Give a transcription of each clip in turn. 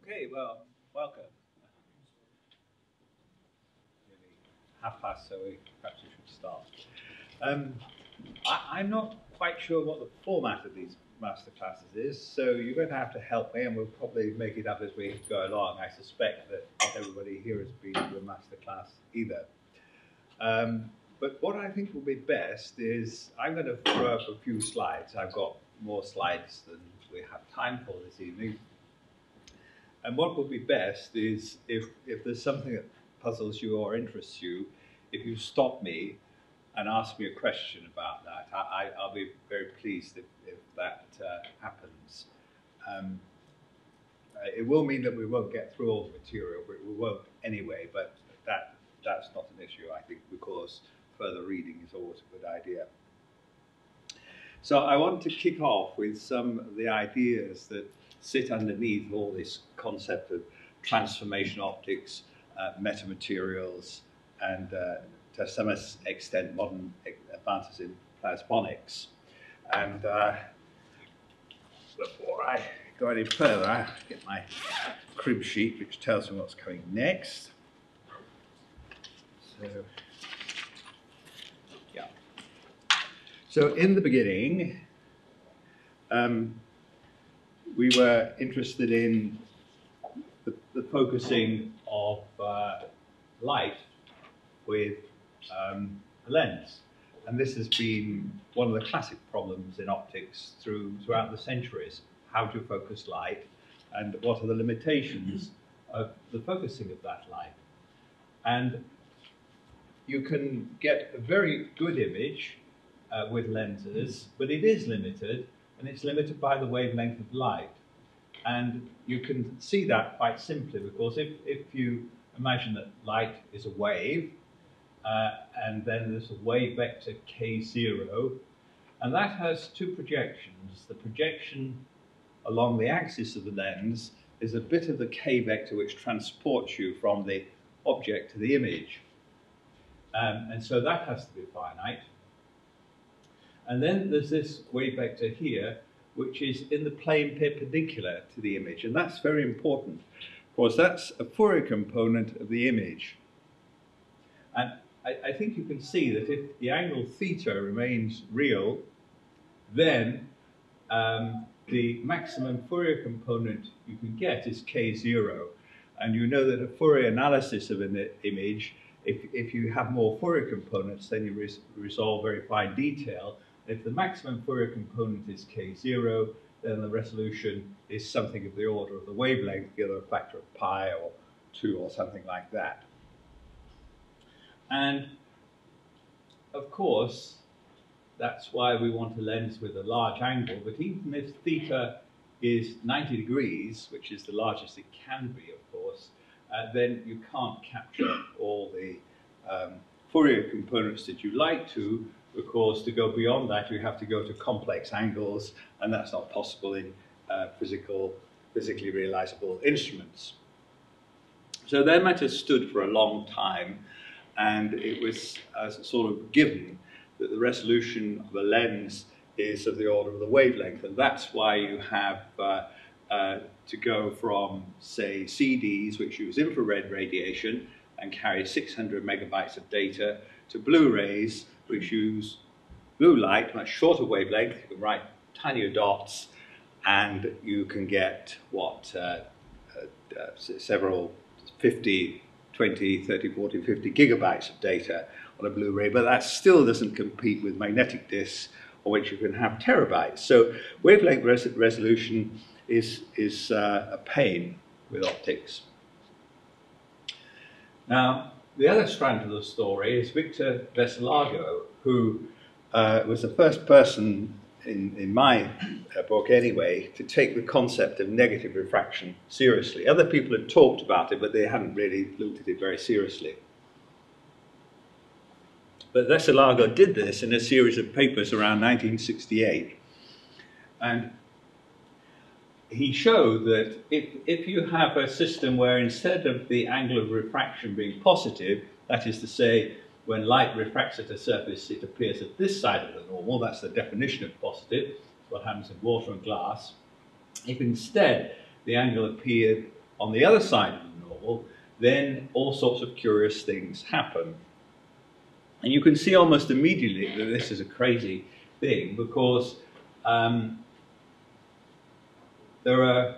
Okay, well, welcome. Nearly past, so perhaps we should start. I'm not quite sure what the format of these masterclasses is, so you're going to have to help me, and we'll probably make it up as we go along. I suspect that not everybody here has been to a masterclass either. But what I think will be best is I'm going to throw up a few slides. I've got more slides than we have time for this evening. And what will be best is if there's something that puzzles you or interests you, if you stop me and ask me a question about that, I'll be very pleased if that happens. It will mean that we won't get through all the material, but we won't anyway, but that's not an issue, I think, because further reading is always a good idea. So I want to kick off with some of the ideas that sit underneath all this concept of transformation optics, metamaterials, and to some extent modern advances in plasmonics. And before I go any further, I get my crib sheet, which tells me what's coming next. So, yeah. So in the beginning, we were interested in the focusing of light with a lens. And this has been one of the classic problems in optics throughout the centuries. How to focus light, and what are the limitations of the focusing of that light. And you can get a very good image with lenses, but it is limited, and it's limited by the wavelength of light. And you can see that quite simply, because if you imagine that light is a wave, and then there's a wave vector k0, and that has two projections. The projection along the axis of the lens is a bit of the k vector which transports you from the object to the image. And so that has to be finite. And then there's this wave vector here, which is in the plane perpendicular to the image. And that's very important, because that's a Fourier component of the image. And I think you can see that if the angle theta remains real, then the maximum Fourier component you can get is k0. And you know that a Fourier analysis of an image, if you have more Fourier components, then you resolve very fine detail. If the maximum Fourier component is k0, then the resolution is something of the order of the wavelength, either a factor of pi or 2 or something like that. And of course, that's why we want a lens with a large angle, but even if theta is 90 degrees, which is the largest it can be, of course, then you can't capture all the Fourier components that you like to, because to go beyond that you have to go to complex angles, and that's not possible in physically realizable instruments. So their matter stood for a long time, and it was sort of given that the resolution of a lens is of the order of the wavelength, and that's why you have to go from, say, CDs, which use infrared radiation and carry 600 megabytes of data, to Blu-rays, which use blue light, much shorter wavelength. You can write tinier dots, and you can get, what, several 50, 20, 30, 40, 50 gigabytes of data on a Blu-ray, but that still doesn't compete with magnetic discs, on which you can have terabytes. So wavelength resolution is a pain with optics. Now, the other strand of the story is Victor Veselago, who was the first person, in my book anyway, to take the concept of negative refraction seriously. Other people had talked about it, but they hadn't really looked at it very seriously. But Veselago did this in a series of papers around 1968. And he showed that if you have a system where instead of the angle of refraction being positive, that is to say, when light refracts at a surface, it appears at this side of the normal, that's the definition of positive, what happens in water and glass. If instead the angle appeared on the other side of the normal, then all sorts of curious things happen. And you can see almost immediately that this is a crazy thing, because there are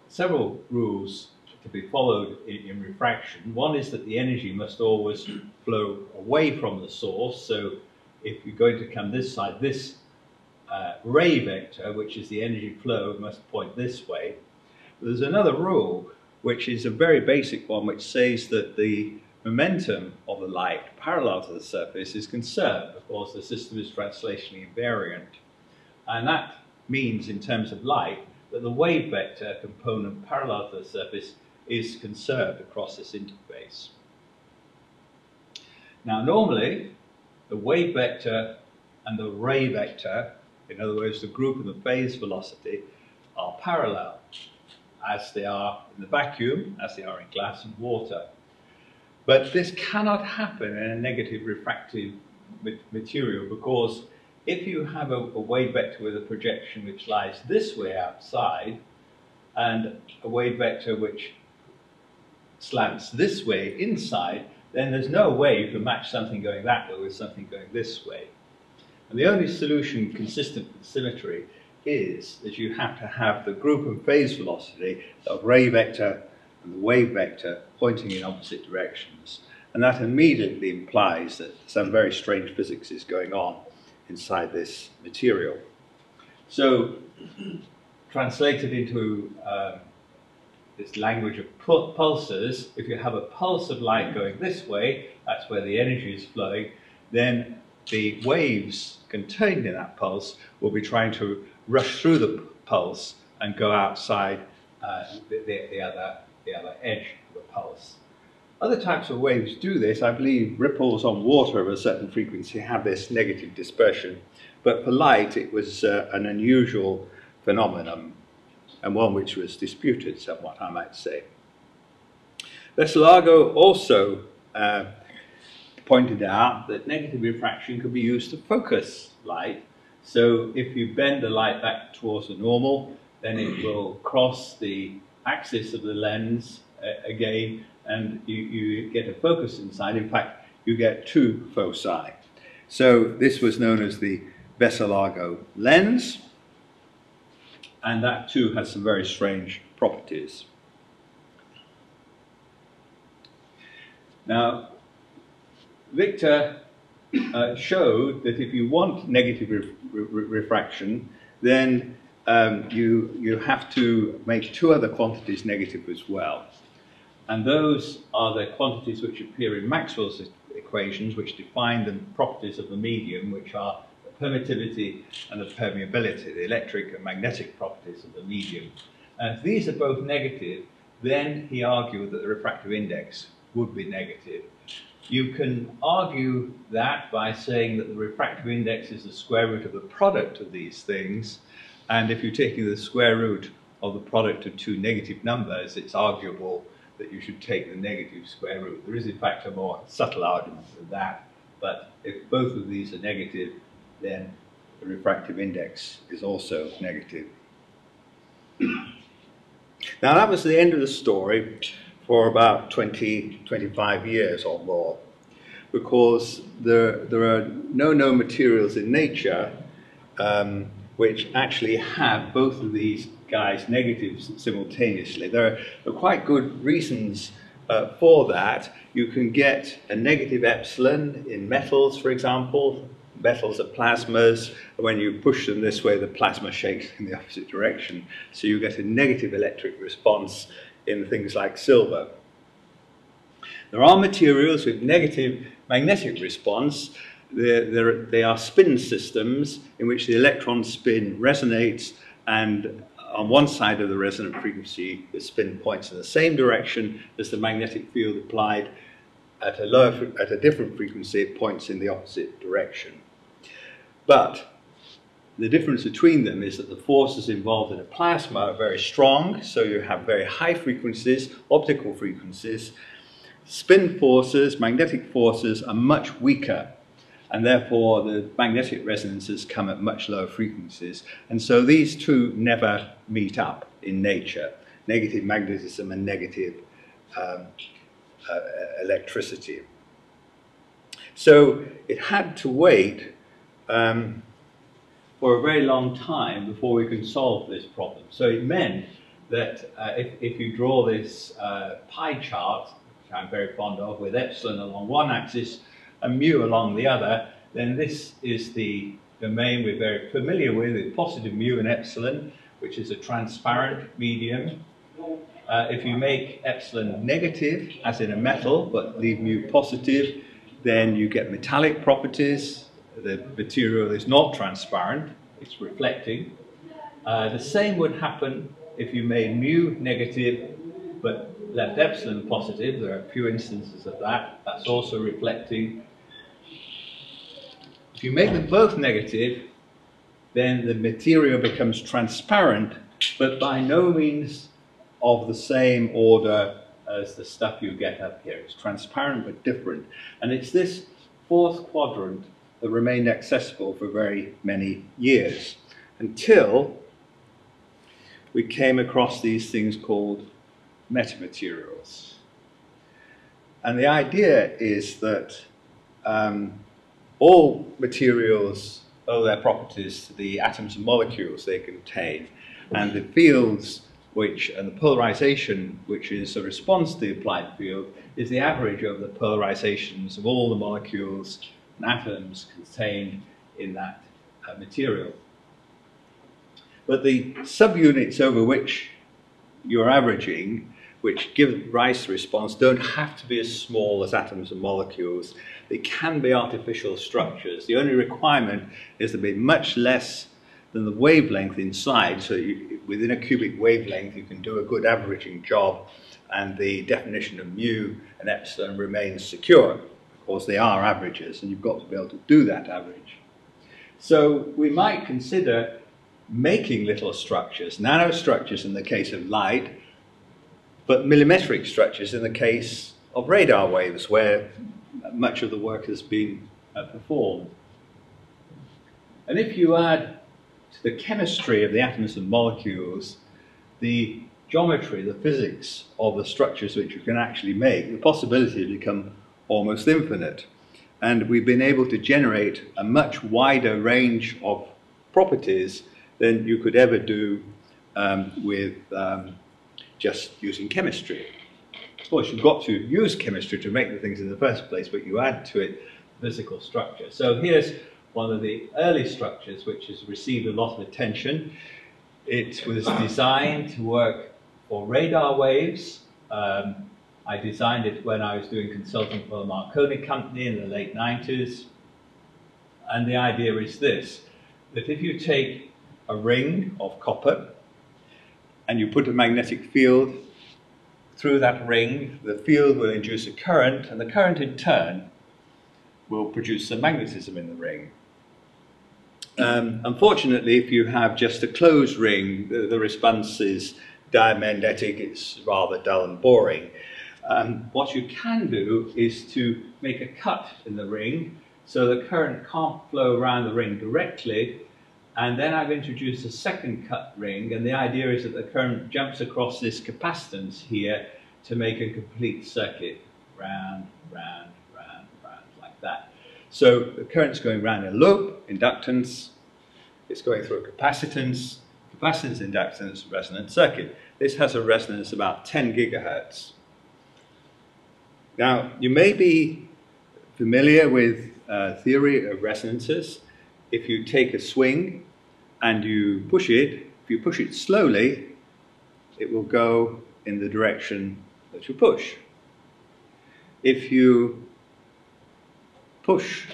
several rules to be followed in refraction. One is that the energy must always flow away from the source. So if you're going to come this side, this ray vector, which is the energy flow, must point this way. There's another rule, which is a very basic one, which says that the momentum of the light parallel to the surface is conserved because the system is translationally invariant. And that means, in terms of light, that the wave vector component parallel to the surface is conserved across this interface. Now, normally, the wave vector and the ray vector, in other words, the group and the phase velocity, are parallel, as they are in the vacuum, as they are in glass and water. But this cannot happen in a negative refractive material, because if you have a wave vector with a projection which lies this way outside, and a wave vector which slants this way inside, then there's no way you can match something going that way with something going this way. And the only solution consistent with symmetry is that you have to have the group and phase velocity of ray vector and the wave vector pointing in opposite directions. And that immediately implies that some very strange physics is going on inside this material. So, translated into this language of pulses, if you have a pulse of light going this way, that's where the energy is flowing, then the waves contained in that pulse will be trying to rush through the pulse and go outside the other edge of the pulse. Other types of waves do this. I believe ripples on water of a certain frequency have this negative dispersion, but for light it was an unusual phenomenon, and one which was disputed somewhat, I might say. Veselago also pointed out that negative refraction could be used to focus light. So if you bend the light back towards the normal, then it will cross the axis of the lens again, and you get a focus inside. In fact, you get two foci. So this was known as the Veselago lens, and that too has some very strange properties. Now, Victor showed that if you want negative refraction, then you have to make two other quantities negative as well. And those are the quantities which appear in Maxwell's equations, which define the properties of the medium, which are the permittivity and the permeability, the electric and magnetic properties of the medium. And if these are both negative, then he argued that the refractive index would be negative. You can argue that by saying that the refractive index is the square root of the product of these things, and if you're taking the square root of the product of two negative numbers, it's arguable that you should take the negative square root. There is in fact a more subtle argument than that, but if both of these are negative, then the refractive index is also negative. Now that was the end of the story for about 20-25 years or more, because there are no known materials in nature which actually have both of these guys negatives simultaneously. There are quite good reasons for that. You can get a negative epsilon in metals, for example. Metals are plasmas. When you push them this way, the plasma shakes in the opposite direction. So you get a negative electric response in things like silver. There are materials with negative magnetic response. They are spin systems in which the electron spin resonates, and on one side of the resonant frequency, the spin points in the same direction as the magnetic field applied. At a different frequency, it points in the opposite direction. But the difference between them is that the forces involved in a plasma are very strong, so you have very high frequencies, optical frequencies. Spin forces, magnetic forces, are much weaker, and therefore the magnetic resonances come at much lower frequencies. And so these two never meet up in nature. negative magnetism and negative electricity. So it had to wait for a very long time before we could solve this problem. So it meant that if you draw this pie chart, which I'm very fond of, with epsilon along one axis and mu along the other, then this is the domain we're very familiar with positive mu and epsilon, which is a transparent medium. If you make epsilon negative, as in a metal, but leave mu positive, then you get metallic properties. The material is not transparent, it's reflecting. The same would happen if you made mu negative, but left epsilon positive. There are a few instances of that. That's also reflecting. If you make them both negative, then the material becomes transparent, but by no means of the same order as the stuff you get up here. It's transparent but different. And it's this fourth quadrant that remained accessible for very many years, until we came across these things called metamaterials. And the idea is that all materials owe their properties to the atoms and molecules they contain, and the fields and the polarization, which is a response to the applied field, is the average of the polarizations of all the molecules and atoms contained in that material. But the subunits over which you're averaging, which give rise to response, don't have to be as small as atoms and molecules. They can be artificial structures. The only requirement is to be much less than the wavelength inside. So within a cubic wavelength, you can do a good averaging job, and the definition of mu and epsilon remains secure. Of course, they are averages, and you've got to be able to do that average. So we might consider making little structures, nanostructures in the case of light, but millimetric structures in the case of radar waves, where much of the work has been performed. And if you add to the chemistry of the atoms and molecules the geometry, the physics of the structures which you can actually make, the possibilities become almost infinite. And we've been able to generate a much wider range of properties than you could ever do with just using chemistry. Of course, you've got to use chemistry to make the things in the first place, but you add to it physical structure. So here's one of the early structures which has received a lot of attention. It was designed to work for radar waves. I designed it when I was doing consulting for the Marconi company in the late 90s. And the idea is this, that if you take a ring of copper and you put a magnetic field through that ring, the field will induce a current, and the current in turn will produce some magnetism in the ring. Unfortunately, if you have just a closed ring, the response is diamagnetic, it's rather dull and boring. What you can do is to make a cut in the ring so the current can't flow around the ring directly, and then I've introduced a second cut ring, and the idea is that the current jumps across this capacitance here to make a complete circuit, round, round, round, round, like that. So the current's going round in a loop, inductance, it's going through a capacitance, inductance, resonant circuit. This has a resonance about 10 gigahertz. Now, you may be familiar with theory of resonances. If you take a swing and you push it, if you push it slowly, it will go in the direction that you push. If you push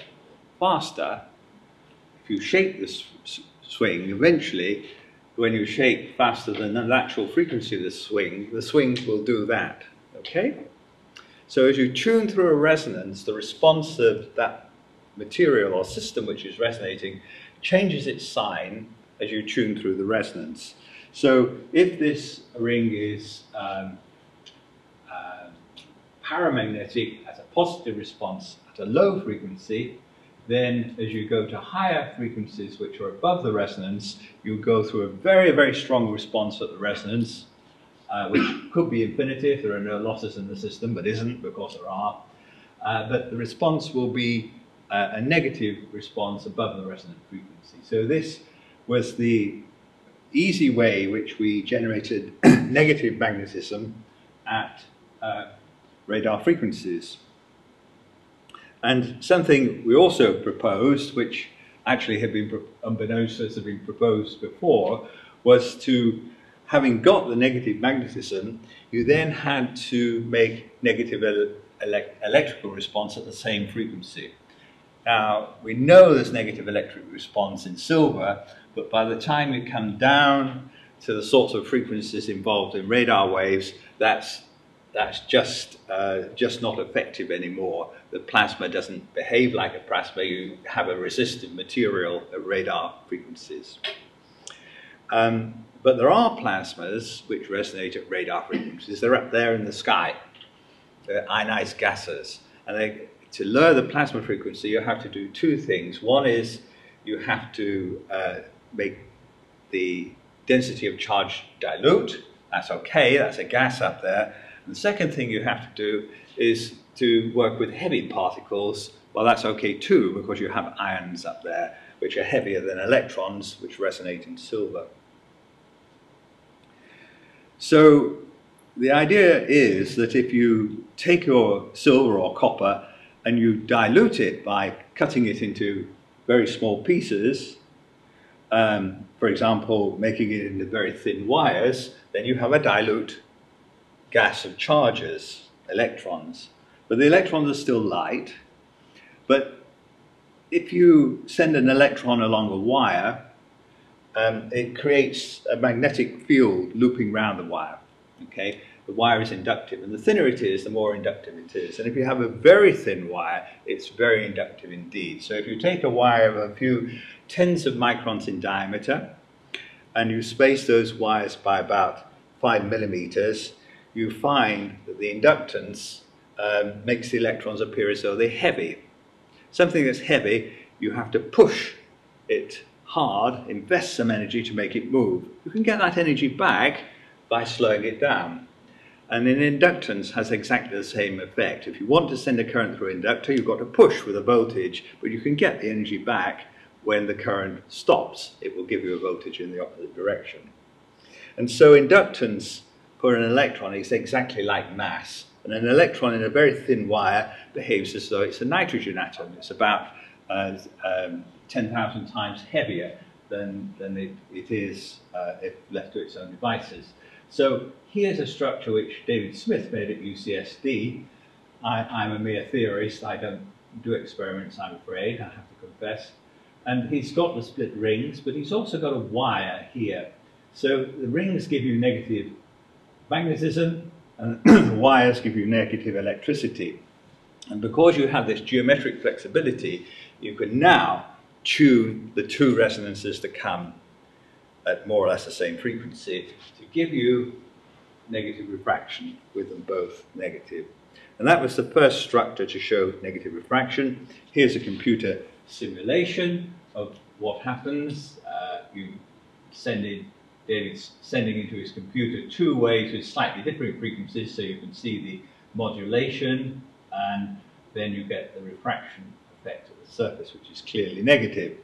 faster, if you shake this swing, eventually, when you shake faster than the natural frequency of the swing will do that, okay? So as you tune through a resonance, the response of that material or system which is resonating changes its sign as you tune through the resonance. So if this ring is paramagnetic as a positive response at a low frequency, then as you go to higher frequencies which are above the resonance, you go through a very, very strong response at the resonance, which could be infinity if there are no losses in the system, but isn't because there are. But the response will be a negative response above the resonant frequency. So this was the easy way which we generated negative magnetism at radar frequencies. And something we also proposed, which actually had been, unbeknownst to us, had been proposed before, was to, having got the negative magnetism, you then had to make negative electrical response at the same frequency. Now, we know there's negative electric response in silver, but by the time you come down to the sorts of frequencies involved in radar waves, that's just not effective anymore. The plasma doesn't behave like a plasma. You have a resistive material at radar frequencies. But there are plasmas which resonate at radar frequencies. They're up there in the sky. They're ionized gases. And to lower the plasma frequency, you have to do two things. One is you have to make the density of charge dilute. That's okay, that's a gas up there. And the second thing you have to do is to work with heavy particles. Well, that's okay too, because you have ions up there, which are heavier than electrons, which resonate in silver. So the idea is that if you take your silver or copper and you dilute it by cutting it into very small pieces, for example, making it into very thin wires, then you have a dilute gas of charges, electrons. But the electrons are still light. But if you send an electron along a wire, it creates a magnetic field looping around the wire. Okay? The wire is inductive, and the thinner it is, the more inductive it is. And if you have a very thin wire, it's very inductive indeed. So if you take a wire of a few tens of microns in diameter, and you space those wires by about 5 millimeters, you find that the inductance makes the electrons appear as though they're heavy. Something that's heavy, you have to push it hard, invest some energy to make it move. You can get that energy back by slowing it down. And an inductance has exactly the same effect. If you want to send a current through an inductor, you've got to push with a voltage, but you can get the energy back when the current stops. It will give you a voltage in the opposite direction. And so inductance for an electron is exactly like mass. And an electron in a very thin wire behaves as though it's a nitrogen atom. It's about 10,000 times heavier than it is if left to its own devices. So here's a structure which David Smith made at UCSD. I'm a mere theorist. I don't do experiments, I'm afraid, I have to confess. And he's got the split rings, but he's also got a wire here. So the rings give you negative magnetism, and the wires give you negative electricity. And because you have this geometric flexibility, you can now tune the two resonances to come at more or less the same frequency to give you negative refraction with them both negative. And that was the first structure to show negative refraction. Here's a computer simulation of what happens. You send in, David's sending into his computer two waves with slightly different frequencies, so you can see the modulation, and then you get the refraction effect of the surface, which is clearly negative.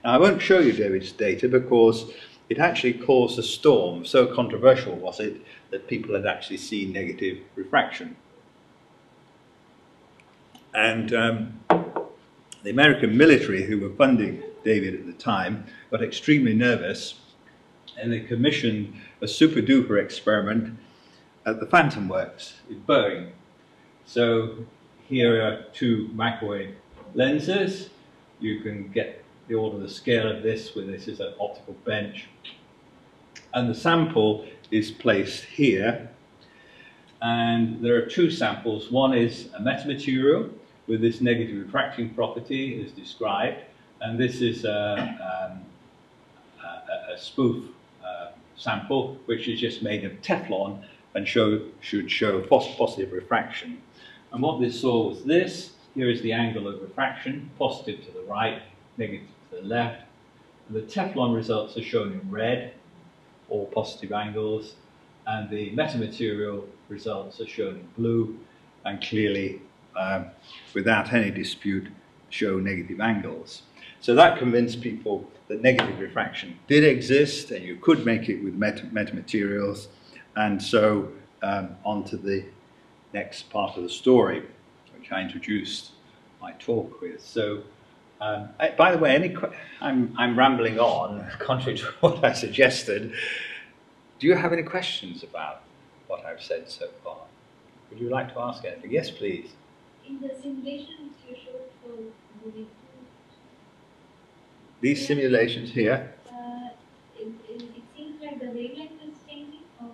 Now, I won't show you David's data because it actually caused a storm. So controversial was it that people had actually seen negative refraction. And the American military, who were funding David at the time, got extremely nervous, and they commissioned a super-duper experiment at the Phantom Works in Boeing. So here are two microwave lenses. You can get the order of the scale of this, where this is an optical bench. And the sample is placed here. And there are two samples. One is a metamaterial with this negative refracting property as described. And this is a spoof sample, which is just made of Teflon and should show positive refraction. And what this saw was this. Here is the angle of refraction, positive to the right, negative to the left. And the Teflon results are shown in red, all positive angles. and the metamaterial results are shown in blue, and clearly, without any dispute, show negative angles. So that convinced people that negative refraction did exist, and you could make it with metamaterials. And so on to the next part of the story, which I introduced my talk with. So, by the way, I'm rambling on, contrary to what I suggested. Do you have any questions about what I've said so far? Would you like to ask anything? Yes, please. In the simulations you showed for the these simulations here. It seems like the wavelength is changing, or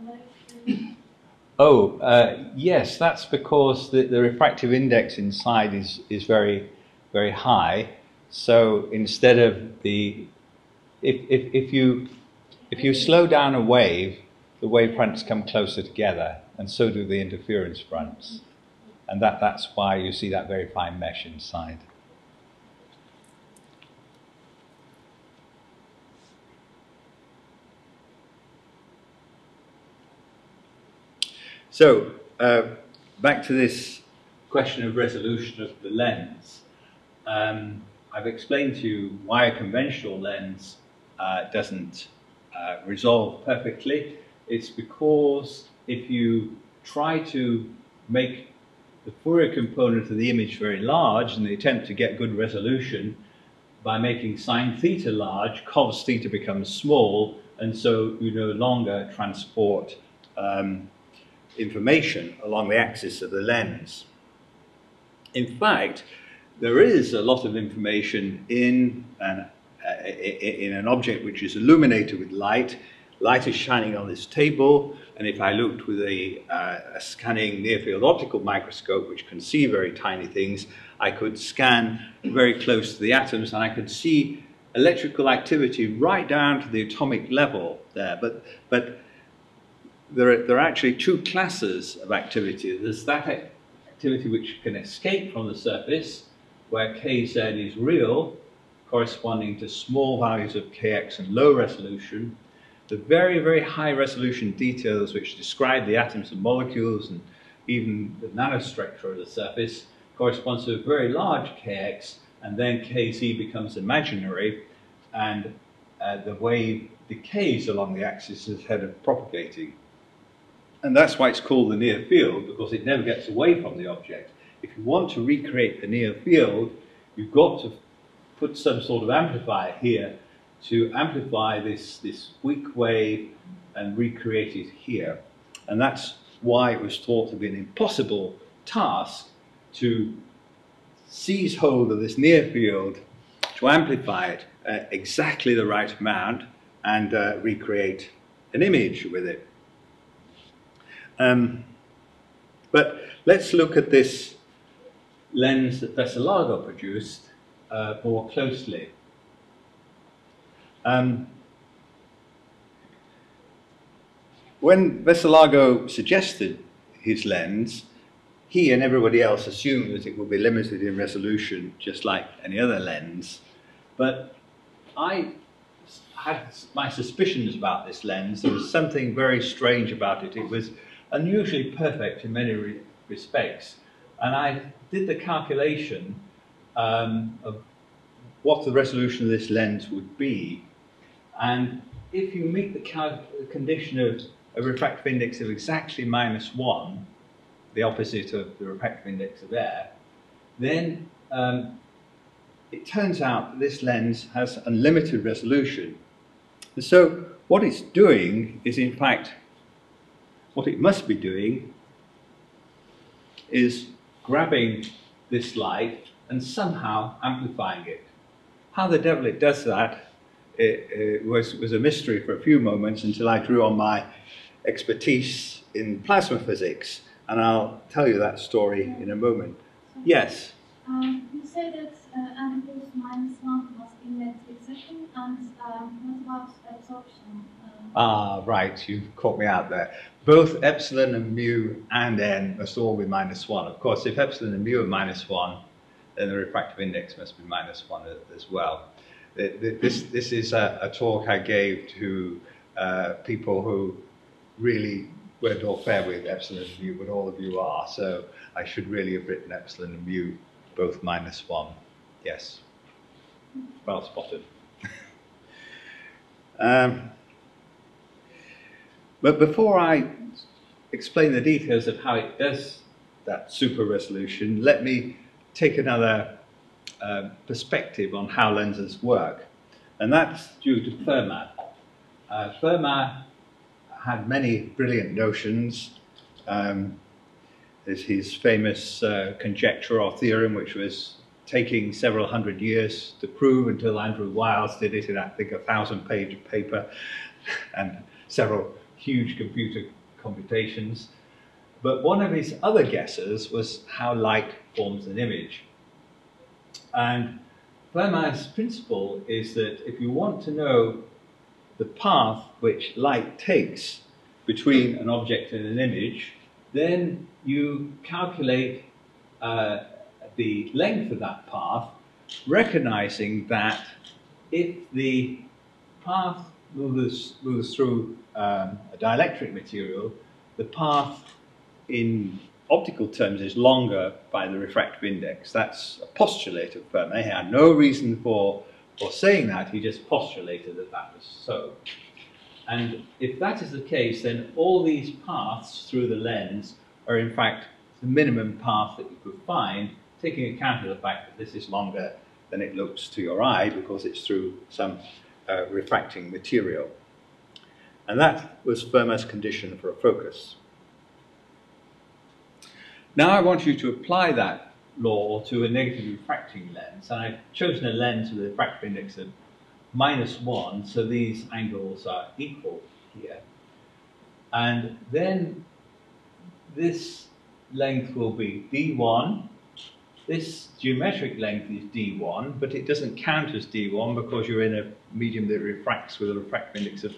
what? Yes, that's because the refractive index inside is very, very high. So instead of if you slow down a wave, the wave fronts come closer together, and so do the interference fronts. And that's why you see that very fine mesh inside. So, back to this question of resolution of the lens. I've explained to you why a conventional lens doesn't resolve perfectly. It's because if you try to make the Fourier component of the image very large in the attempt to get good resolution, by making sine theta large, cos theta becomes small, and so you no longer transport information along the axis of the lens. In fact, there is a lot of information in an object which is illuminated with light. Light is shining on this table, and if I looked with a scanning near-field optical microscope, which can see very tiny things, I could scan very close to the atoms, and I could see electrical activity right down to the atomic level there. But there are actually two classes of activity. There's that activity which can escape from the surface, where Kz is real, corresponding to small values of Kx and low resolution. The very, very high resolution details which describe the atoms and molecules and even the nanostructure of the surface corresponds to a very large Kx, and then Kz becomes imaginary, and the wave decays along the axis instead of propagating. And that's why it's called the near field, because it never gets away from the object. If you want to recreate the near field, you've got to put some sort of amplifier here to amplify this weak wave and recreate it here. And that's why it was thought to be an impossible task to seize hold of this near field, to amplify it exactly the right amount, and recreate an image with it. But let's look at this lens that Veselago produced more closely. When Veselago suggested his lens, he and everybody else assumed that it would be limited in resolution just like any other lens. But I had my suspicions about this lens. There was something very strange about it. It was unusually perfect in many respects. And I did the calculation of what the resolution of this lens would be. And if you meet the condition of a refractive index of exactly -1, the opposite of the refractive index of air, then it turns out that this lens has unlimited resolution. And so what it's doing is, in fact, what it must be doing is grabbing this light and somehow amplifying it. How the devil it does that it was a mystery for a few moments, until I drew on my expertise in plasma physics, and I'll tell you that story in a moment. So, yes? You said that n equals -1 must be met exactly, and what about absorption? Right, you've caught me out there. Both epsilon and mu and n must all be -1. Of course, if epsilon and mu are -1, then the refractive index must be -1 as well. This is a talk I gave to people who really weren't all fair with epsilon and mu, but all of you are, so I should really have written epsilon and mu both -1. Yes. Well spotted. But before I explain the details of how it does that super resolution, let me take another perspective on how lenses work. And that's due to Fermat. Fermat had many brilliant notions. There's his famous conjecture or theorem, which was taking several hundred years to prove until Andrew Wiles did it in, I think, a 1,000-page paper and several huge computer computations. But one of his other guesses was how light forms an image. And Fermat's principle is that if you want to know the path which light takes between an object and an image, then you calculate the length of that path, recognizing that if the path moves through a dielectric material, the path in optical terms is longer by the refractive index. That's a postulate of Fermat. He had no reason for saying that, he just postulated that that was so. And if that is the case, then all these paths through the lens are in fact the minimum path that you could find, taking account of the fact that this is longer than it looks to your eye because it's through some refracting material. And that was Fermat's condition for a focus. Now I want you to apply that law to a negative refracting lens, and I've chosen a lens with a refractive index of -1, so these angles are equal here. And then this length will be d1. This geometric length is d1, but it doesn't count as d1 because you're in a medium that refracts with a refractive index of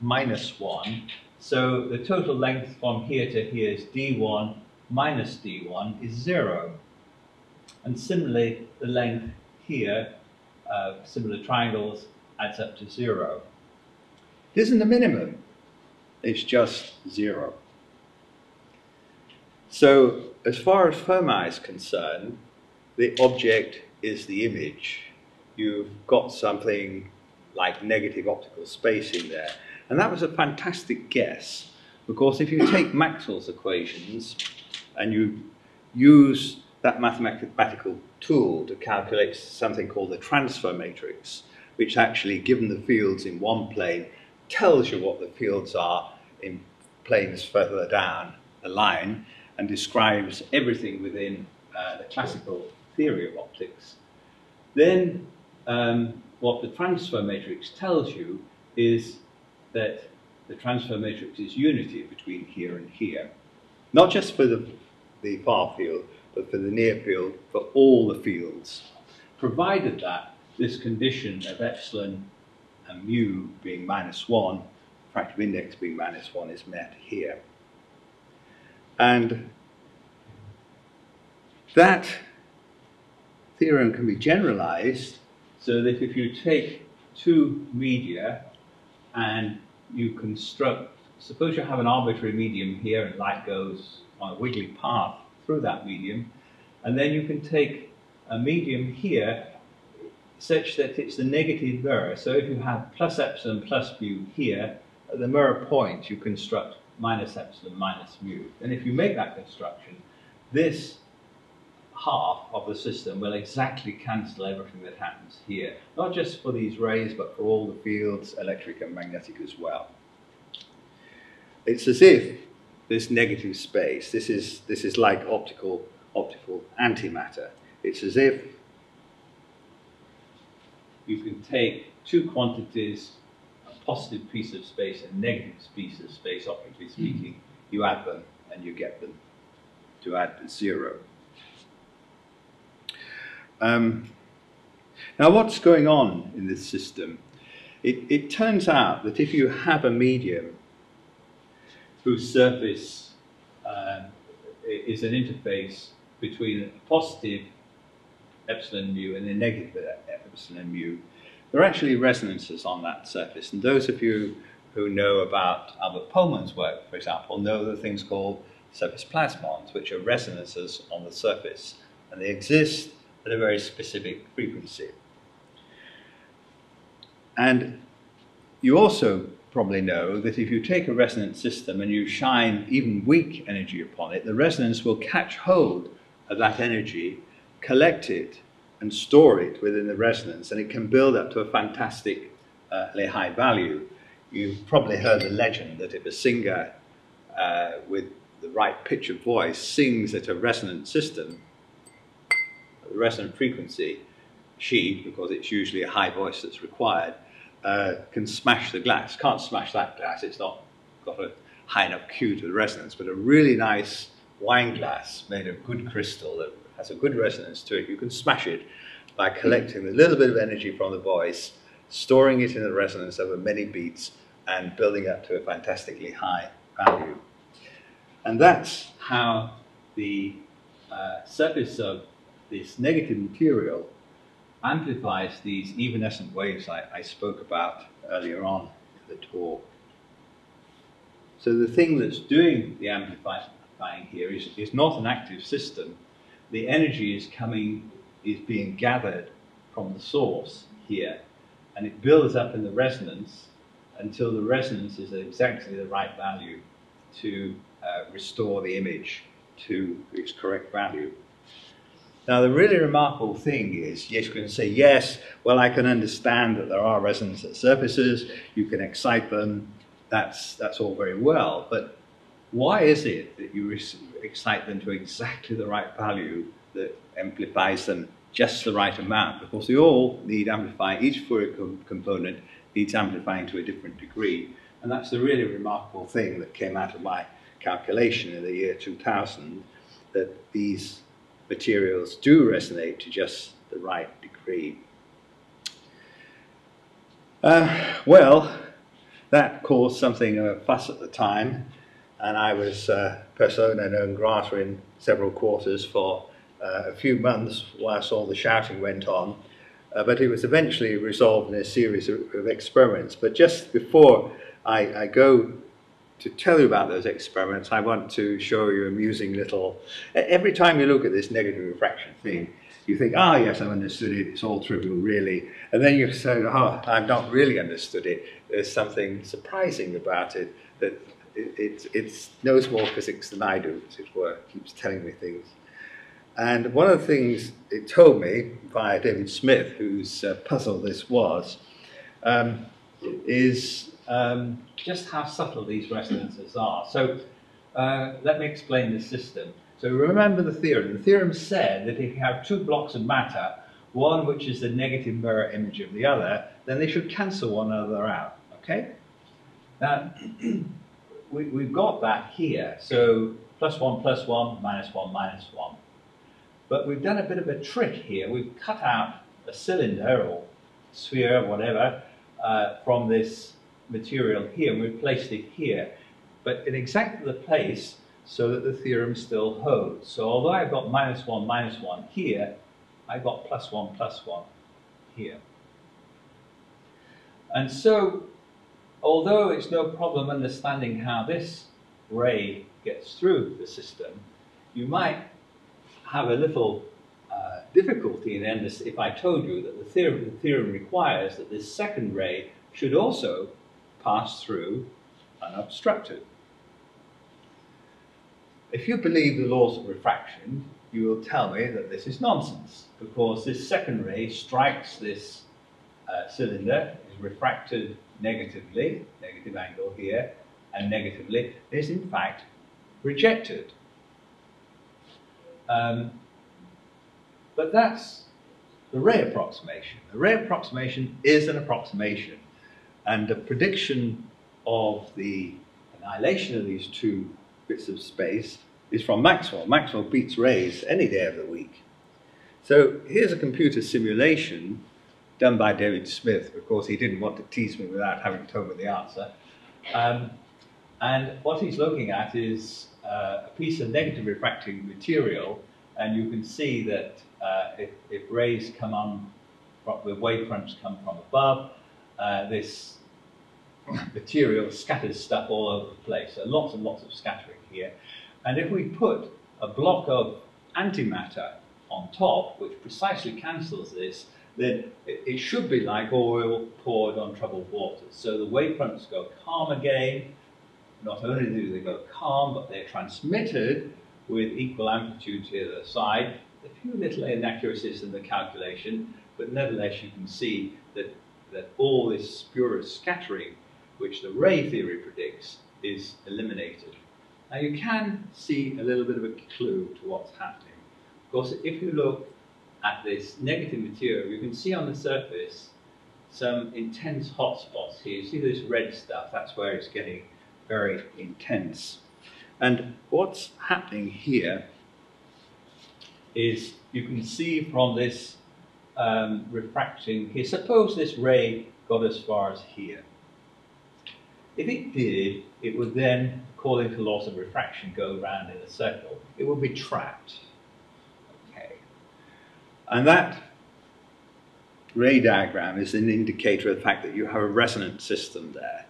-1. So the total length from here to here is d1 minus d1 is 0. And similarly, the length here, similar triangles, adds up to 0. It isn't a minimum, it's just 0. So as far as Fermat is concerned, the object is the image. You've got something like negative optical space in there. And that was a fantastic guess, because if you take Maxwell's equations and you use that mathematical tool to calculate something called the transfer matrix, which actually, given the fields in one plane, tells you what the fields are in planes further down the line and describes everything within the classical theory of optics, then what the transfer matrix tells you is that the transfer matrix is unity between here and here. Not just for the far field, but for the near field, for all the fields, provided that this condition of epsilon and mu being -1, refractive index being -1 is met here. And that theorem can be generalized so that if you take two media and you construct, suppose you have an arbitrary medium here and light goes on a wiggly path through that medium, and then you can take a medium here such that it's the negative mirror. So if you have plus epsilon plus mu here, at the mirror point you construct minus epsilon minus mu. And if you make that construction, this half of the system will exactly cancel everything that happens here. Not just for these rays, but for all the fields, electric and magnetic as well. It's as if this negative space, this is like optical antimatter. It's as if you can take two quantities, a positive piece of space and a negative piece of space, optically speaking, you add them and you get them to add to 0. Now what's going on in this system? It turns out that if you have a medium whose surface is an interface between a positive epsilon mu and a negative epsilon mu, there are actually resonances on that surface. And those of you who know about Albert Pullman's work, for example, know the things called surface plasmons, which are resonances on the surface, and they exist at a very specific frequency. And you also probably know that if you take a resonance system and you shine even weak energy upon it, the resonance will catch hold of that energy, collect it, and store it within the resonance, and it can build up to a fantastically high value. You've probably heard the legend that if a singer with the right pitch of voice sings at a resonant system, a resonant frequency, she, because it's usually a high voice that's required, can smash the glass. Can't smash that glass, it's not got a high enough Q to the resonance, but a really nice wine glass made of good crystal that has a good resonance to it, you can smash it by collecting a little bit of energy from the voice, storing it in the resonance over many beats, and building up to a fantastically high value. And that's how the surface of this negative material amplifies these evanescent waves I spoke about earlier on in the talk. So the thing that's doing the amplifying here is not an active system. The energy is being gathered from the source here, and it builds up in the resonance until the resonance is at exactly the right value to restore the image to its correct value. Now, the really remarkable thing is, yes, you can say, yes, well, I can understand that there are resonance at surfaces, you can excite them, that's all very well, but why is it that you excite them to exactly the right value that amplifies them just the right amount? Because they all need amplifying, each Fourier component needs amplifying to a different degree, and that's the really remarkable thing that came out of my calculation in the year 2000, that these materials do resonate to just the right degree. Well, that caused something of a fuss at the time, and I was persona non grata in several quarters for a few months whilst all the shouting went on, but it was eventually resolved in a series of experiments. But just before I go to tell you about those experiments, I want to show you an amusing little... Every time you look at this negative refraction thing, you think, ah, yes, I've understood it, it's all trivial, really. And then you say, oh, I've not really understood it. There's something surprising about it, that it knows more physics than I do, as it were. It keeps telling me things. And one of the things it told me, via David Smith, whose puzzle this was, is just how subtle these resonances are. So let me explain the system. So remember the theorem. The theorem said that if you have two blocks of matter, one which is the negative mirror image of the other, then they should cancel one another out, okay? Now, we've got that here. So +1 + 1, -1 -1. But we've done a bit of a trick here. We've cut out a cylinder or sphere, whatever, from this material here, and we've placed it here, but in exactly the place so that the theorem still holds. So although I've got -1 -1 here, I've got +1 +1 here. And so, although it's no problem understanding how this ray gets through the system, you might have a little difficulty in if I told you that the theorem requires that this second ray should also pass through unobstructed. If you believe the laws of refraction, you will tell me that this is nonsense, because this second ray strikes this cylinder, is refracted negatively, negative angle here, and negatively, is in fact rejected. But that's the ray approximation. The ray approximation is an approximation, and the prediction of the annihilation of these two bits of space is from Maxwell. Maxwell beats rays any day of the week. So here's a computer simulation done by David Smith, because he didn't want to tease me without having told me the answer. And what he's looking at is a piece of negative refracting material, and you can see that if rays come on, the wavefronts come from above, this material scatters stuff all over the place. So lots and lots of scattering here. And if we put a block of antimatter on top, which precisely cancels this, then it should be like oil poured on troubled waters. So the wavefronts go calm again. Not only do they go calm, but they're transmitted with equal amplitude to the other side. A few little inaccuracies in the calculation, but nevertheless you can see that all this spurious scattering, which the ray theory predicts, is eliminated. Now you can see a little bit of a clue to what's happening. Of course, if you look at this negative material, you can see on the surface some intense hotspots here. You see this red stuff, that's where it's getting very intense. And what's happening here is you can see from this refracting here, suppose this ray got as far as here. If it did, it would then, according to laws of refraction, go around in a circle. It would be trapped. Okay. And that ray diagram is an indicator of the fact that you have a resonant system there.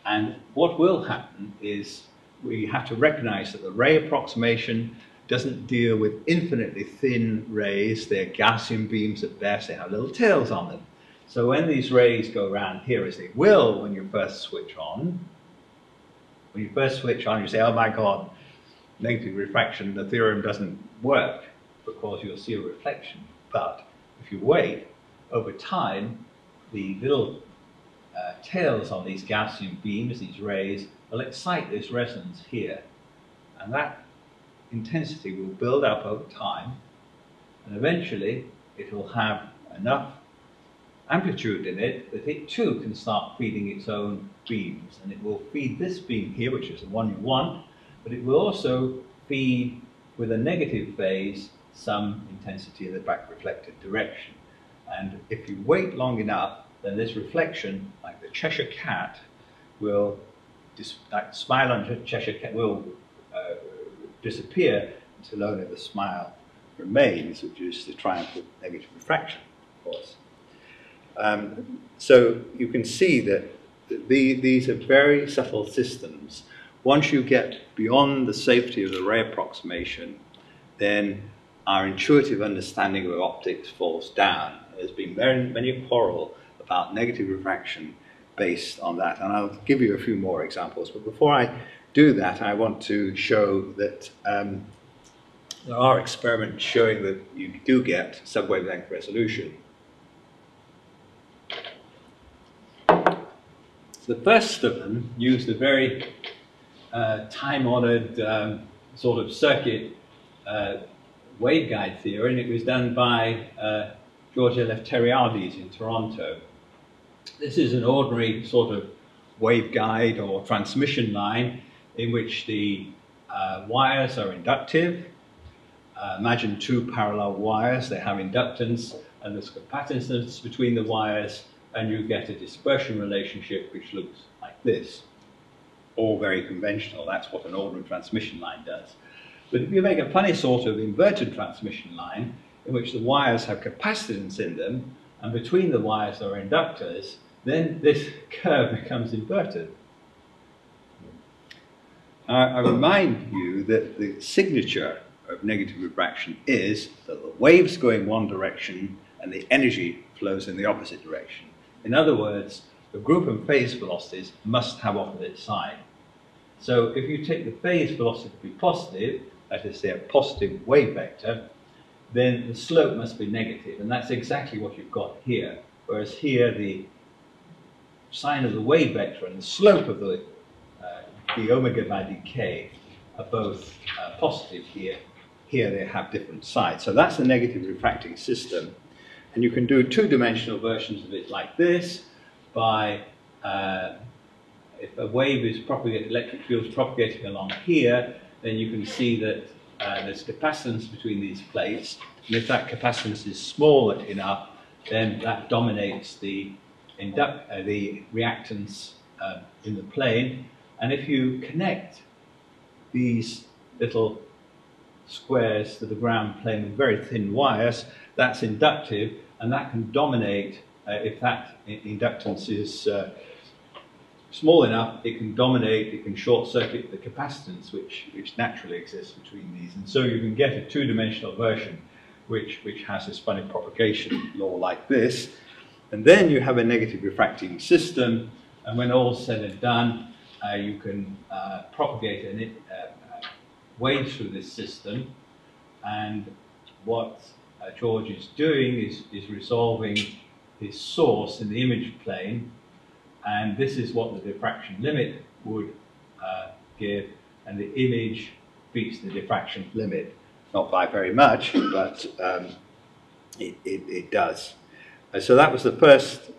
And what will happen is we have to recognize that the ray approximation doesn't deal with infinitely thin rays. They're Gaussian beams at best. They have little tails on them. So when these rays go around here, as they will when you first switch on, you say, oh my God, negative refraction, the theorem doesn't work because you'll see a reflection. But if you wait, over time, the little tails on these Gaussian beams, these rays, will excite this resonance here. And that intensity will build up over time, and eventually it will have enough amplitude in it that it too can start feeding its own beams. And it will feed this beam here, which is the one you want, but it will also feed with a negative phase some intensity in the back reflected direction. And if you wait long enough, then this reflection, like the Cheshire cat, will, like the smile on the Cheshire cat, will disappear until only the smile remains, which is the triumph of negative refraction, of course. So you can see that these are very subtle systems. Once you get beyond the safety of the ray approximation, then our intuitive understanding of optics falls down. There's been many quarrel about negative refraction based on that, and I'll give you a few more examples. But before I do that, I want to show that there are experiments showing that you do get sub-wavelength resolution. The first of them used a very time-honored sort of circuit waveguide theory, and it was done by George Eleftheriades in Toronto. This is an ordinary sort of waveguide or transmission line in which the wires are inductive. Imagine two parallel wires, they have inductance and there's capacitance between the wires, and you get a dispersion relationship which looks like this. All very conventional, that's what an ordinary transmission line does. But if you make a funny sort of inverted transmission line in which the wires have capacitance in them and between the wires there are inductors, then this curve becomes inverted. I remind you that the signature of negative refraction is that the waves go in one direction and the energy flows in the opposite direction. In other words, the group and phase velocities must have opposite sign. So if you take the phase velocity to be positive, that is, say, a positive wave vector, then the slope must be negative, and that's exactly what you've got here. Whereas here, the sign of the wave vector and the slope of the omega by decay are both positive here. Here they have different sides. So that's a negative refracting system. And you can do two-dimensional versions of it like this by, if a wave is propagating, electric fields propagating along here, then you can see that there's capacitance between these plates. And if that capacitance is small enough, then that dominates the reactance in the plane. And if you connect these little squares to the ground plane with very thin wires, that's inductive, and that can dominate if that inductance is small enough, it can dominate, it can short circuit the capacitance which naturally exists between these. And so you can get a two-dimensional version which has a spinning propagation law like this. And then you have a negative refracting system, and when all's said and done, you can propagate a wave through this system. And what George is doing is resolving his source in the image plane, and this is what the diffraction limit would give, and the image beats the diffraction limit. Not by very much, but it does. So that was the first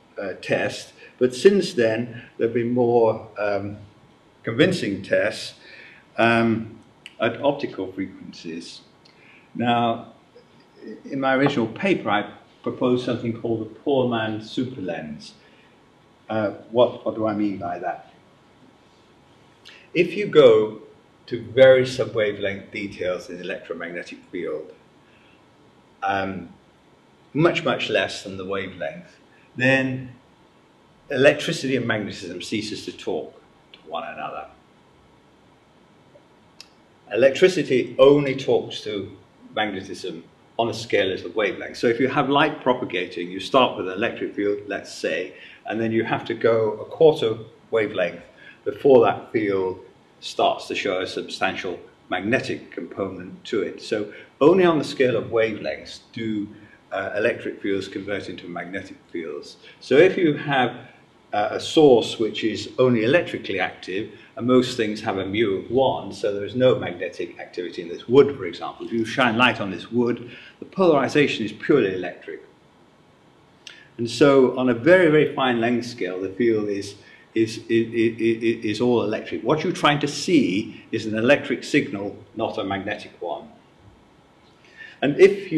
test, but since then there have been more convincing tests at optical frequencies. Now, in my original paper, I proposed something called the poor man's superlens. What do I mean by that? If you go to very sub-wavelength details in the electromagnetic field, much less than the wavelength, then electricity and magnetism ceases to talk to one another. Electricity only talks to magnetism on a scale of the wavelength. So if you have light propagating, you start with an electric field, let's say, and then you have to go a quarter wavelength before that field starts to show a substantial magnetic component to it. So only on the scale of wavelengths do electric fields convert into magnetic fields. So if you have a source which is only electrically active, and most things have a mu of 1, so there is no magnetic activity in this wood, for example. If you shine light on this wood, the polarization is purely electric. And so on a very fine length scale, the field is all electric. What you're trying to see is an electric signal, not a magnetic one. And if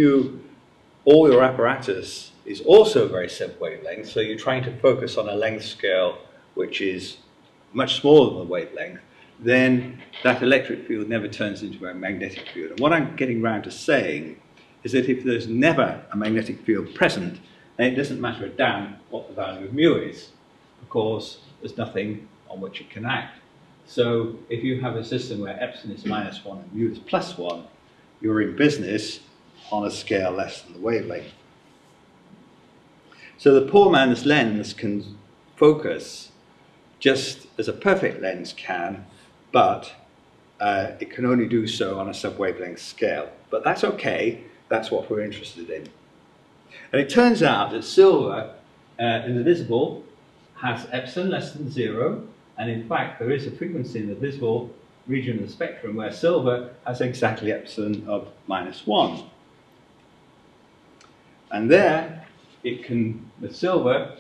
all your apparatus is also very sub-wavelength, so you're trying to focus on a length scale which is much smaller than the wavelength, then that electric field never turns into a magnetic field. And what I'm getting around to saying is that if there's never a magnetic field present, then it doesn't matter a damn what the value of mu is, because there's nothing on which it can act. So if you have a system where epsilon is -1 and mu is +1, you're in business on a scale less than the wavelength. So the poor man's lens can focus just as a perfect lens can, but it can only do so on a sub-wavelength scale. But that's okay, that's what we're interested in. And it turns out that silver in the visible has epsilon less than 0, and in fact there is a frequency in the visible region of the spectrum where silver has exactly epsilon of -1. And there, it can, with silver,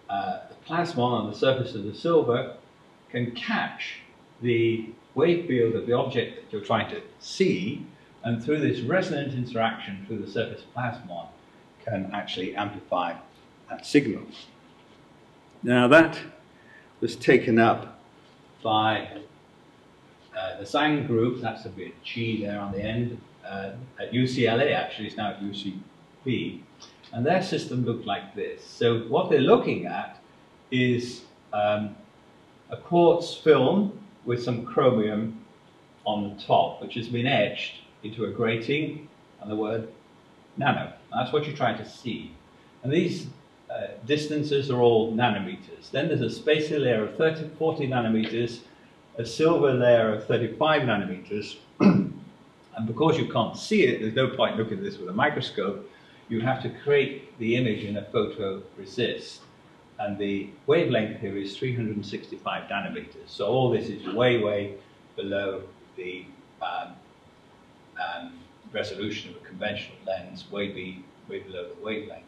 the plasmon on the surface of the silver can catch the wave field of the object that you're trying to see, and through this resonant interaction through the surface plasmon can actually amplify that signal. Now that was taken up by the Zhang group, that's a bit G there on the end, at UCLA actually, it's now at UCB, and their system looked like this. So what they're looking at is a quartz film with some chromium on the top, which has been etched into a grating, and the word nano. That's what you're trying to see. And these distances are all nanometers. Then there's a spacer layer of 40 nanometers, a silver layer of 35 nanometers, and because you can't see it, there's no point looking at this with a microscope, you have to create the image in a photoresist. And the wavelength here is 365 nanometers. So all this is way below the resolution of a conventional lens, way below the wavelength.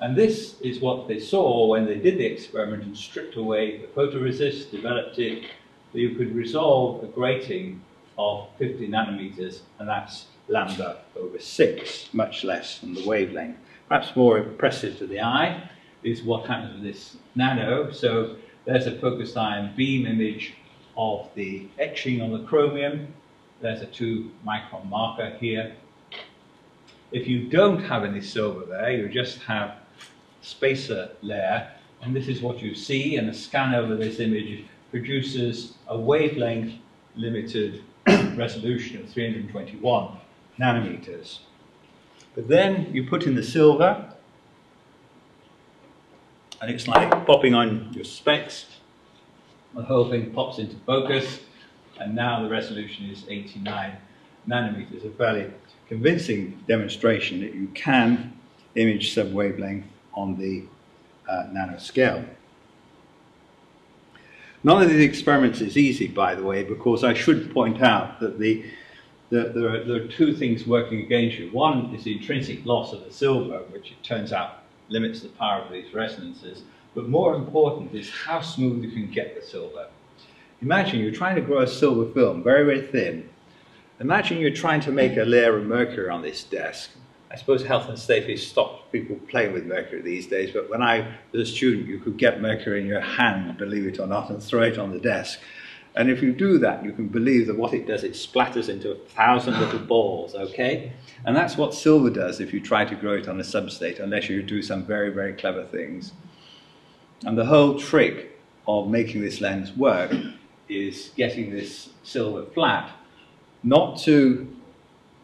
And this is what they saw when they did the experiment and stripped away the photoresist, developed it, that you could resolve a grating of 50 nanometers, and that's lambda over 6, much less than the wavelength. Perhaps more impressive to the eye is what happens with this nano. So there's a focused ion beam image of the etching on the chromium. There's a 2 micron marker here. If you don't have any silver there, you just have spacer layer, and this is what you see, and a scan over this image produces a wavelength limited resolution of 321 nanometers. But then you put in the silver, and it's like popping on your specs. The whole thing pops into focus, and now the resolution is 89 nanometers, a fairly convincing demonstration that you can image sub-wavelength on the nanoscale. None of these experiments is easy, by the way, because I should point out that there are two things working against you. One is the intrinsic loss of the silver, which it turns out limits the power of these resonances. But more important is how smooth you can get the silver. Imagine you're trying to grow a silver film, very, very thin. Imagine you're trying to make a layer of mercury on this desk. I suppose health and safety stops people playing with mercury these days, but when I was a student, you could get mercury in your hand, believe it or not, and throw it on the desk. And if you do that, you can believe that what it does, it splatters into 1,000 little balls, okay? And that's what silver does if you try to grow it on a substrate, unless you do some very, very clever things. And the whole trick of making this lens work is getting this silver flat, not to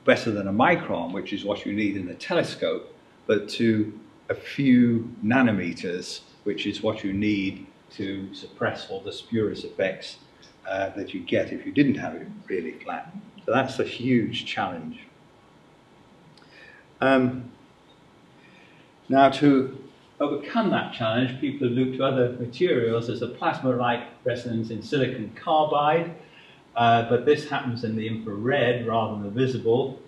better than a micron, which is what you need in the telescope, but to a few nanometers, which is what you need to suppress all the spurious effects that you get if you didn't have it really flat. So that's a huge challenge. Now, to overcome that challenge, people have looked to other materials. There's a plasma-like resonance in silicon carbide, but this happens in the infrared rather than the visible.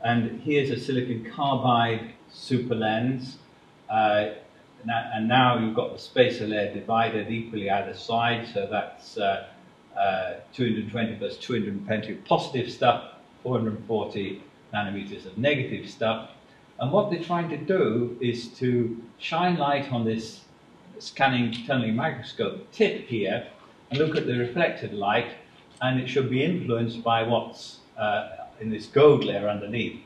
And here's a silicon carbide super lens. And now you've got the spacer layer divided equally either side, so that's 220 plus 220 of positive stuff, 440 nanometers of negative stuff. And what they're trying to do is to shine light on this scanning tunneling microscope tip here and look at the reflected light, and it should be influenced by what's in this gold layer underneath,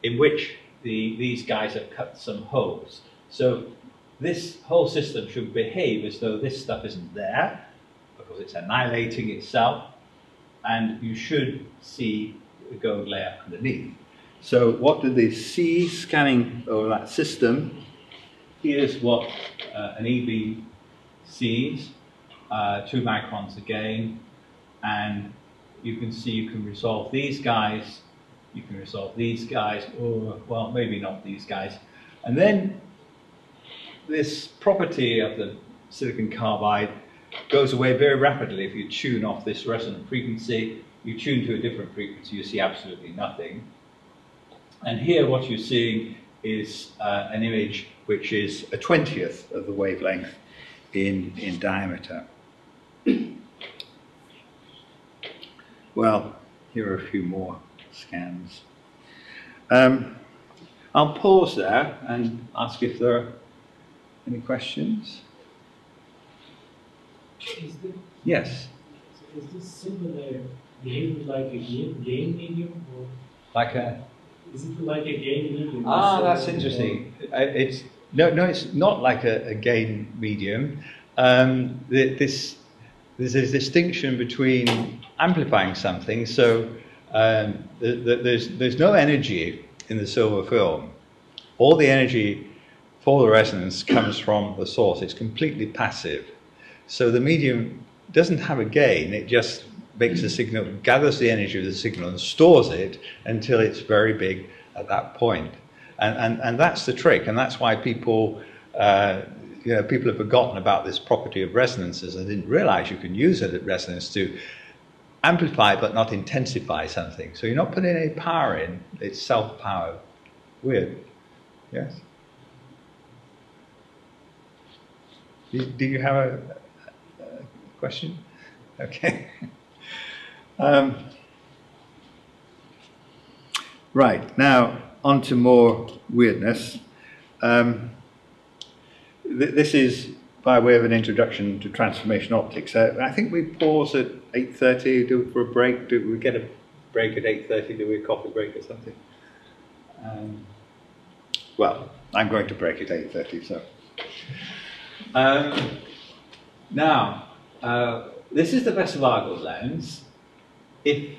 in which these guys have cut some holes. So this whole system should behave as though this stuff isn't there, because it's annihilating itself, and you should see the gold layer underneath. So what do they see scanning over that system? Here's what an E-beam sees, 2 microns again, and you can see you can resolve these guys, you can resolve these guys, or, well, maybe not these guys. And then this property of the silicon carbide goes away very rapidly if you tune off this resonant frequency. You tune to a different frequency, you see absolutely nothing. And here what you're seeing is an image which is a 20th of the wavelength in diameter. Well, here are a few more scans. I'll pause there and ask if there are any questions. Yes? Is this similar behavior like a gain medium? Or Like a... Is it like a gain medium? Ah, that's interesting. It's not like a gain medium. There's a distinction between amplifying something. So there's no energy in the silver film. All the energy for the resonance comes from the source. It's completely passive. So the medium doesn't have a gain. It just makes a signal, gathers the energy of the signal and stores it until it's very big at that point. And that's the trick, and that's why people, people have forgotten about this property of resonances and didn't realize you can use it at resonance to amplify but not intensify something. So you're not putting any power in, it's self-power. Weird. Yes? Do you have a question? Okay. Right, now on to more weirdness. This is by way of an introduction to transformation optics. I think we pause at 8:30, do for a break. Do we get a break at 8:30? Do we a coffee break or something? Well, I'm going to break at 8:30, so. Now, this is the Vestal-Argand lens. If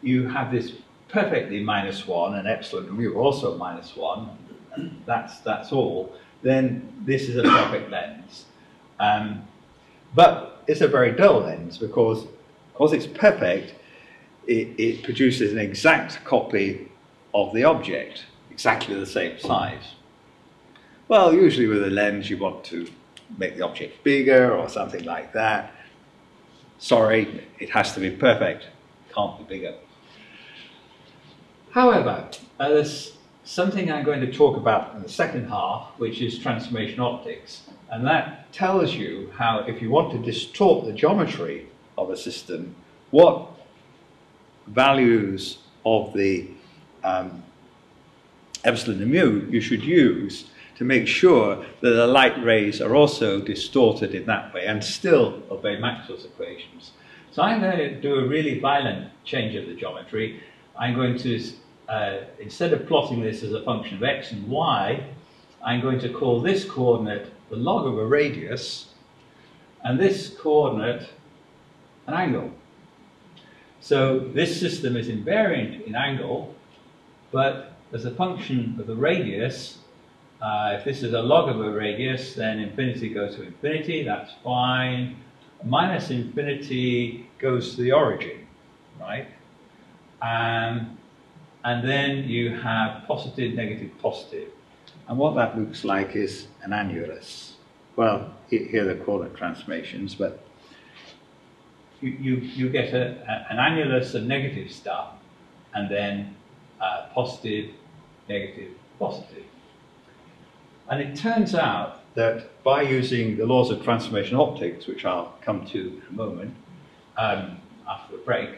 you have this perfectly -1 and epsilon mu also -1, that's all, then this is a perfect lens. But it's a very dull lens because it's perfect, it produces an exact copy of the object, exactly the same size. Well, usually with a lens you want to make the object bigger or something like that. Sorry, it has to be perfect, can't be bigger. However, there's something I'm going to talk about in the second half, which is transformation optics. And that tells you how, if you want to distort the geometry of a system, what values of the epsilon and mu you should use to make sure that the light rays are also distorted in that way and still obey Maxwell's equations. So I'm going to do a really violent change of the geometry. I'm going to, instead of plotting this as a function of x and y, I'm going to call this coordinate the log of a radius and this coordinate an angle. So this system is invariant in angle, but as a function of the radius, if this is a log of a radius, then infinity goes to infinity, that's fine. Minus infinity goes to the origin, right? And then you have positive, negative, positive. And what that looks like is an annulus. Well, here are the coordinate transformations, but you get an annulus of negative stuff, and then positive, negative, positive. And it turns out that by using the laws of transformation optics, which I'll come to in a moment, after the break,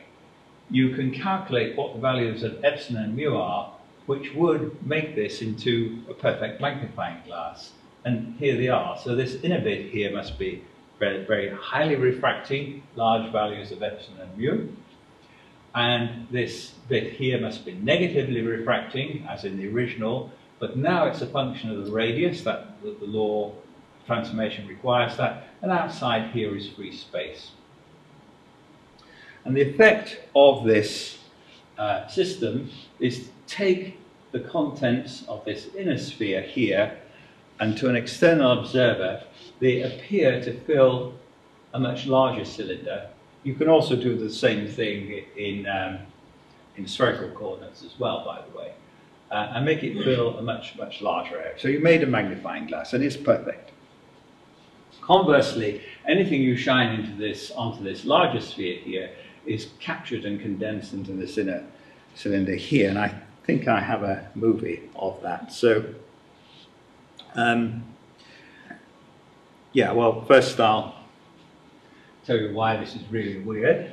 you can calculate what the values of epsilon and mu are, which would make this into a perfect magnifying glass. And here they are. So this inner bit here must be very, very highly refracting, large values of epsilon and mu. And this bit here must be negatively refracting, as in the original, but now it's a function of the radius, that the law of transformation requires that, and outside here is free space. And the effect of this system is to take the contents of this inner sphere here, and to an external observer, they appear to fill a much larger cylinder. You can also do the same thing in spherical coordinates as well, by the way, and make it fill a much, much larger area. So you made a magnifying glass, and it's perfect. Conversely, anything you shine onto this larger sphere here is captured and condensed into this inner cylinder here, and I think I have a movie of that. So, yeah, well, first I'll tell you why this is really weird.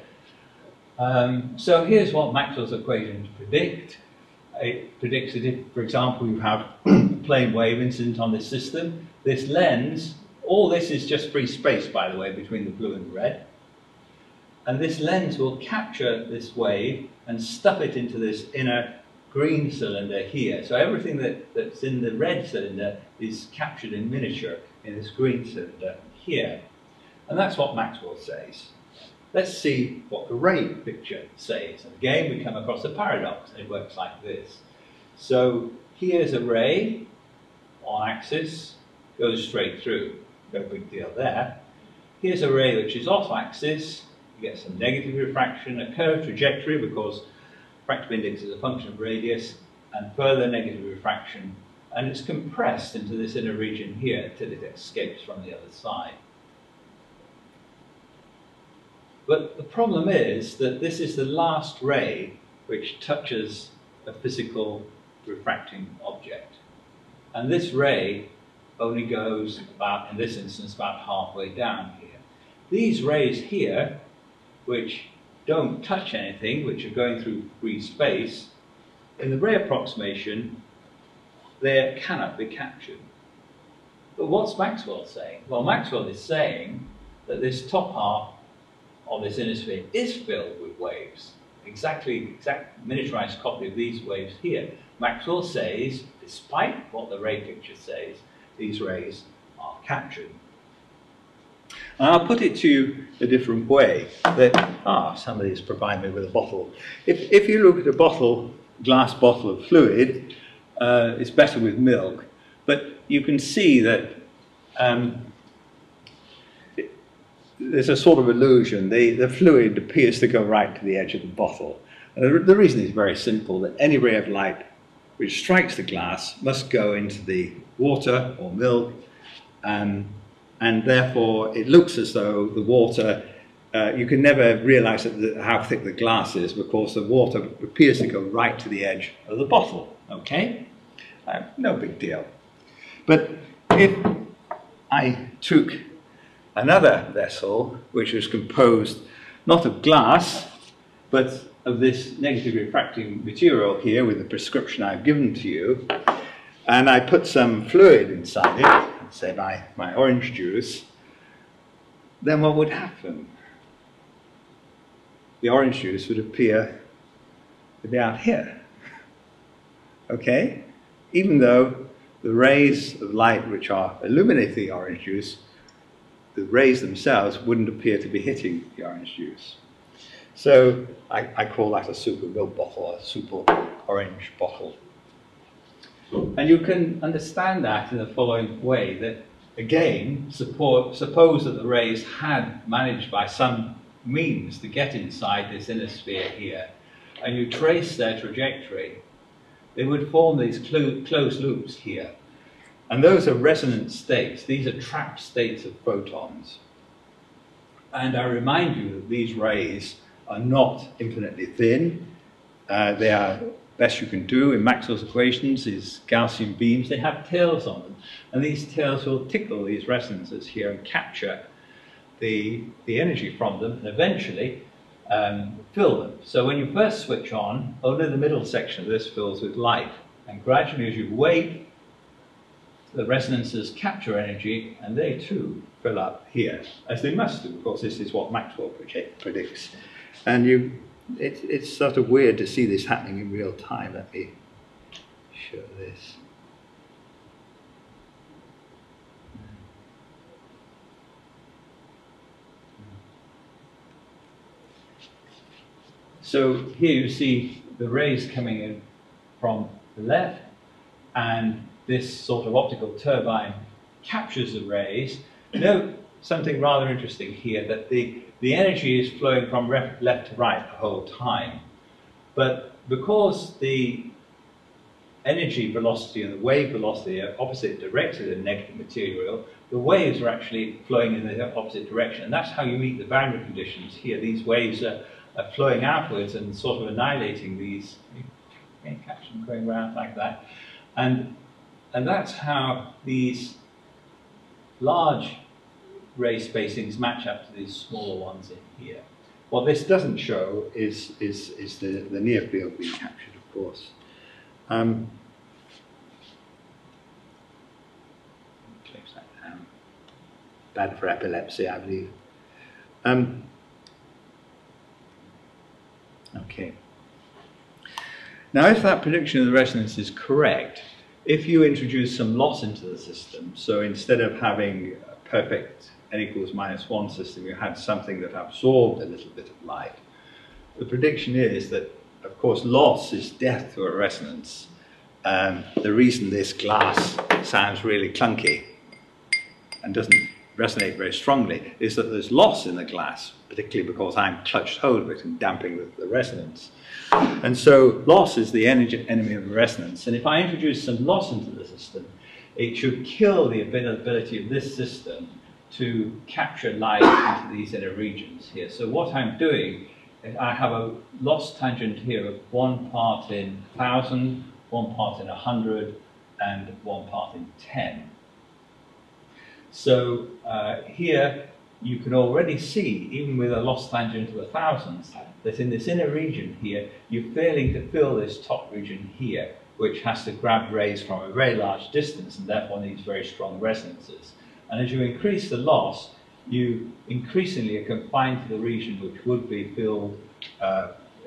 So here's what Maxwell's equations predict. It predicts that if, for example, you have a plane wave incident on this system, this lens, all this is just free space, by the way, between the blue and the red. And this lens will capture this wave and stuff it into this inner green cylinder here. So everything that's in the red cylinder is captured in miniature in this green cylinder here. And that's what Maxwell says. Let's see what the ray picture says. And again, we come across a paradox, and it works like this. So here's a ray on axis, goes straight through, no big deal there. Here's a ray which is off axis, you get some negative refraction, a curved trajectory because refractive index is a function of radius, and further negative refraction, and it's compressed into this inner region here until it escapes from the other side. But the problem is that this is the last ray which touches a physical refracting object. And this ray only goes about, in this instance, about halfway down here. These rays here, which don't touch anything, which are going through free space, in the ray approximation, they cannot be captured. But what's Maxwell saying? Well, Maxwell is saying that this top half of this inner sphere is filled with waves. Exact miniaturized copy of these waves here. Maxwell says, despite what the ray picture says, these rays are captured. And I'll put it to you a different way. That somebody's provided me with a bottle. If you look at a bottle, glass bottle of fluid, it's better with milk. But you can see that there's a sort of illusion. The fluid appears to go right to the edge of the bottle. The reason is very simple, that any ray of light which strikes the glass must go into the water or milk, and therefore it looks as though the water, you can never realize how thick the glass is, because the water appears to go right to the edge of the bottle, okay? No big deal. But if I took another vessel, which was composed not of glass, but of this negative refracting material here with the prescription I've given to you, and I put some fluid inside it, say my orange juice, then what would happen? The orange juice would appear to be out here, okay? Even though the rays of light which are illuminating the orange juice, the rays themselves wouldn't appear to be hitting the orange juice. So I call that a super milk bottle, a super orange bottle. And you can understand that in the following way, that again, suppose that the rays had managed by some means to get inside this inner sphere here, and you trace their trajectory, they would form these closed loops here. And those are resonant states. These are trapped states of photons. And I remind you that these rays are not infinitely thin. They are, best you can do in Maxwell's equations is Gaussian beams. They have tails on them. And these tails will tickle these resonances here and capture the energy from them and eventually fill them. So when you first switch on, only the middle section of this fills with light. And gradually as you wait, the resonances capture energy and they too fill up here, as they must do. Of course, this is what Maxwell predicts. And it's sort of weird to see this happening in real time. Let me show this. So here you see the rays coming in from the left, and this sort of optical turbine captures the rays. Note something rather interesting here, that the energy is flowing from left to right the whole time. But because the energy velocity and the wave velocity are opposite directed in negative material, the waves are actually flowing in the opposite direction. And that's how you meet the boundary conditions here. These waves are flowing outwards and sort of annihilating these. You can catch them going around like that. And that's how these large ray spacings match up to these smaller ones in here. What this doesn't show is the near field being captured, of course. Close that down. Bad for epilepsy, I believe. Okay. Now, if that prediction of the resonance is correct, if you introduce some loss into the system, so instead of having a perfect n equals -1 system, you had something that absorbed a little bit of light, the prediction is that, of course, loss is death to a resonance. The reason this glass sounds really clunky and doesn't resonate very strongly is that there's loss in the glass, particularly because I'm clutched hold of it and damping the resonance. And so loss is the enemy of resonance. And if I introduce some loss into the system, it should kill the ability of this system to capture light into these inner regions here. So what I'm doing is I have a loss tangent here of 1 part in 1,000, 1 part in 100, and 1 part in 10. So here you can already see, even with a loss tangent of 1,000, that in this inner region here, you're failing to fill this top region here, which has to grab rays from a very large distance and therefore needs very strong resonances. And as you increase the loss, you increasingly are confined to the region which would be filled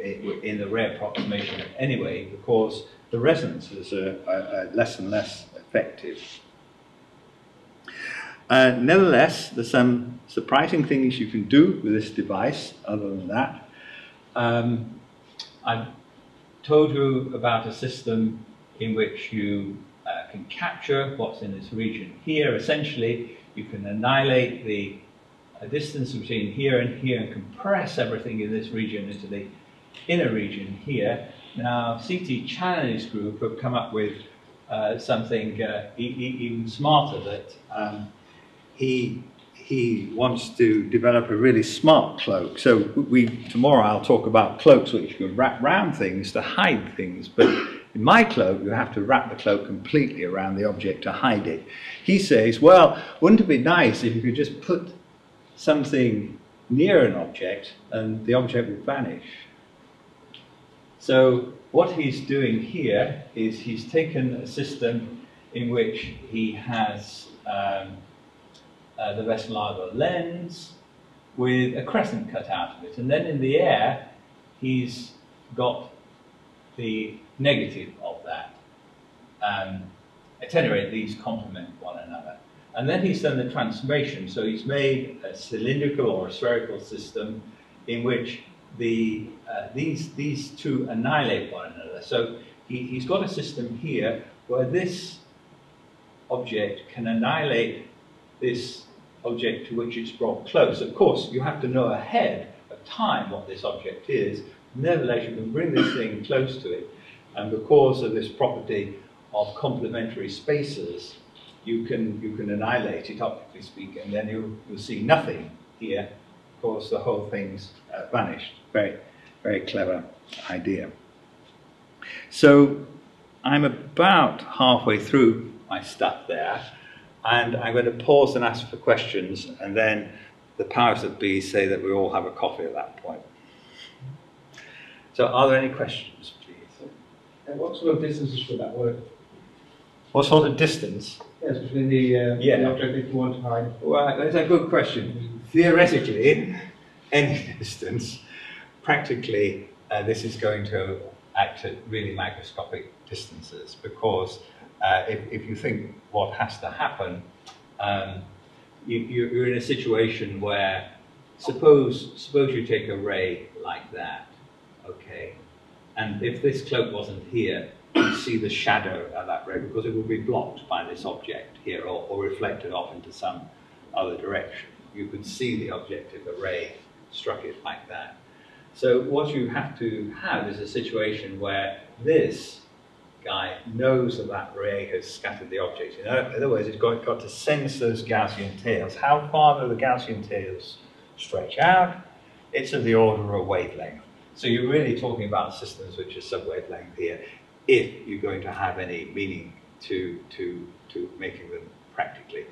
in the ray approximation anyway, because the resonances are less and less effective. Nevertheless, there's some surprising things you can do with this device other than that. I've told you about a system in which you can capture what's in this region here. Essentially, you can annihilate the distance between here and compress everything in this region into the inner region here. Now, CT Chan and his group have come up with something even smarter, that he wants to develop a really smart cloak. So tomorrow I'll talk about cloaks which you can wrap around things to hide things, but in my cloak you have to wrap the cloak completely around the object to hide it. He says, well, wouldn't it be nice if you could just put something near an object and the object would vanish? So what he's doing here is he's taken a system in which he has the Vesselado lens with a crescent cut out of it, and then in the air he's got the negative of that. At any rate, these complement one another. And then he's done the transformation, so he's made a cylindrical or a spherical system in which these two annihilate one another. So he's got a system here where this object can annihilate this object to which it's brought close. Of course, you have to know ahead of time what this object is. Nevertheless, you can bring this thing close to it, and because of this property of complementary spaces, you can annihilate it, optically speaking, and then you'll see nothing here. Of course, the whole thing's vanished. Very, very clever idea. So I'm about halfway through my stuff there, and I'm going to pause and ask for questions, and then the powers that be say that we all have a coffee at that point. So are there any questions, please? And what sort of distances would that work? What sort of distance? Yes, between the object that you want to hide. Well, that's a good question. Theoretically, any distance, practically, this is going to act at really microscopic distances, because if you think what has to happen, you're in a situation where, suppose you take a ray like that, okay, and if this cloak wasn't here, you see the shadow of that ray, because it will be blocked by this object here, or reflected off into some other direction. You could see the object if a ray struck it like that. So what you have to have is a situation where this guy knows that that ray has scattered the object. In other words, it's got to sense those Gaussian tails. How far do the Gaussian tails stretch out? It's of the order of a wavelength. So you're really talking about systems which are sub-wavelength here, if you're going to have any meaning to making them practically.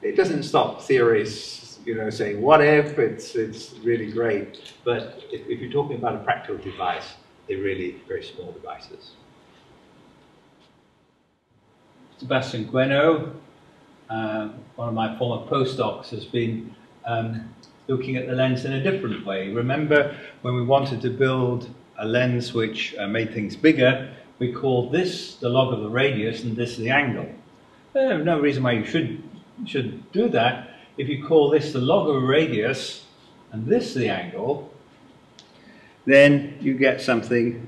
It doesn't stop theorists, saying what if, it's really great. But if you're talking about a practical device, they're really very small devices. Sebastian Gueno, one of my former postdocs, has been looking at the lens in a different way. Remember when we wanted to build a lens which made things bigger, we called this the log of the radius and this the angle. There's no reason why you should do that. If you call this the log of a radius and this the angle, then you get something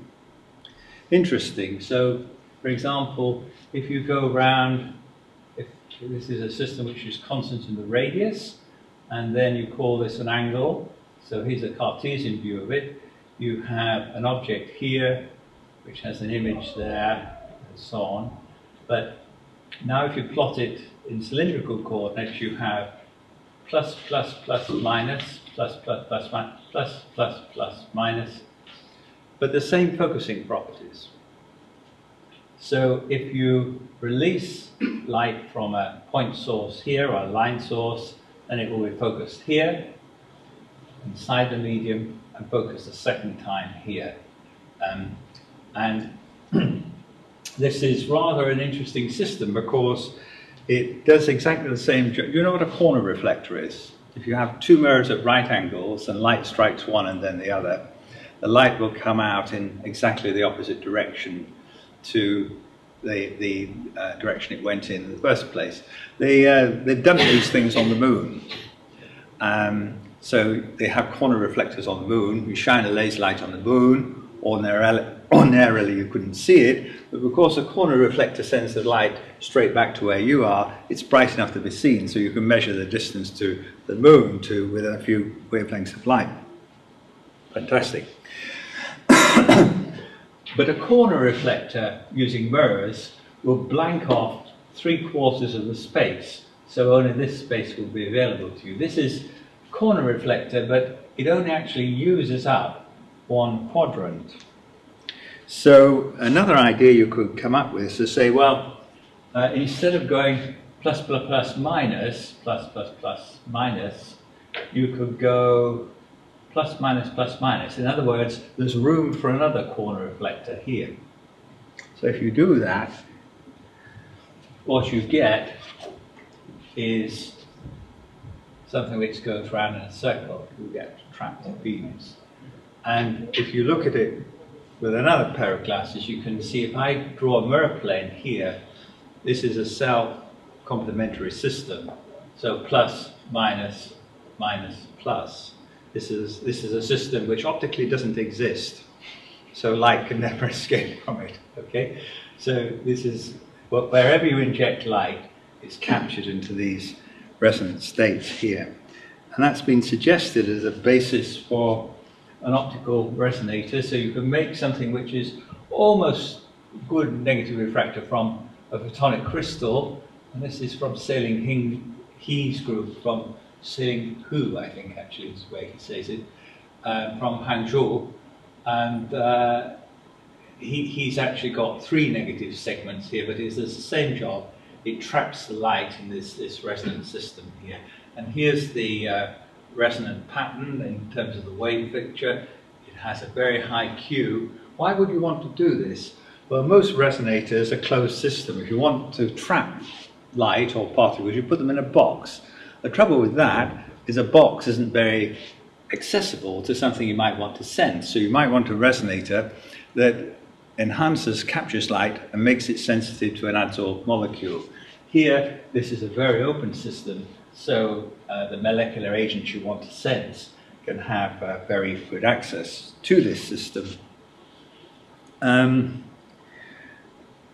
interesting. So, for example, if you go around, if this is a system which is constant in the radius, and then you call this an angle, so here's a Cartesian view of it, you have an object here which has an image there, and so on. But now if you plot it in cylindrical coordinates, you have plus, plus, plus, minus, plus, plus, plus, plus, plus, plus, minus, but the same focusing properties. So if you release light from a point source here, or a line source, then it will be focused here, inside the medium, and focus a second time here. And this is rather an interesting system, because it does exactly the same job. You know what a corner reflector is? If you have two mirrors at right angles and light strikes one and then the other, the light will come out in exactly the opposite direction to the direction it went in the first place. They've done these things on the moon. So they have corner reflectors on the moon. You shine a laser light on the moon. Ordinarily you couldn't see it, but because a corner reflector sends the light straight back to where you are, it's bright enough to be seen, so you can measure the distance to the moon within a few wavelengths of light. Fantastic. But a corner reflector using mirrors will blank off 3/4 of the space, so only this space will be available to you. This is corner reflector, but it only actually uses up 1 quadrant. So another idea you could come up with is to say, well, instead of going plus plus plus minus, plus plus plus minus, you could go plus minus plus minus. In other words, there's room for another corner reflector here. So if you do that, what you get is something which goes round in a circle. You get trapped beams. And if you look at it with another pair of glasses, you can see if I draw a mirror plane here, this is a cell complementary system. So plus, minus, minus, plus. This is a system which optically doesn't exist. So light can never escape from it, okay? So this is, well, wherever you inject light, it's captured into these resonant states here. And that's been suggested as a basis for an optical resonator, so you can make something which is almost good negative refractor from a photonic crystal, and this is from Sailing He's group, from Sailing Hu, I think actually is the way he says it, from Hangzhou, and he's actually got 3 negative segments here, but it does the same job. It traps the light in this resonant system here, and here's the resonant pattern in terms of the wave picture. It has a very high Q. Why would you want to do this? Well, most resonators are closed system. If you want to trap light or particles, you put them in a box. The trouble with that is a box isn't very accessible to something you might want to sense. So you might want a resonator that enhances, captures light and makes it sensitive to an adsorbed molecule. Here, this is a very open system, so the molecular agents you want to sense can have very good access to this system.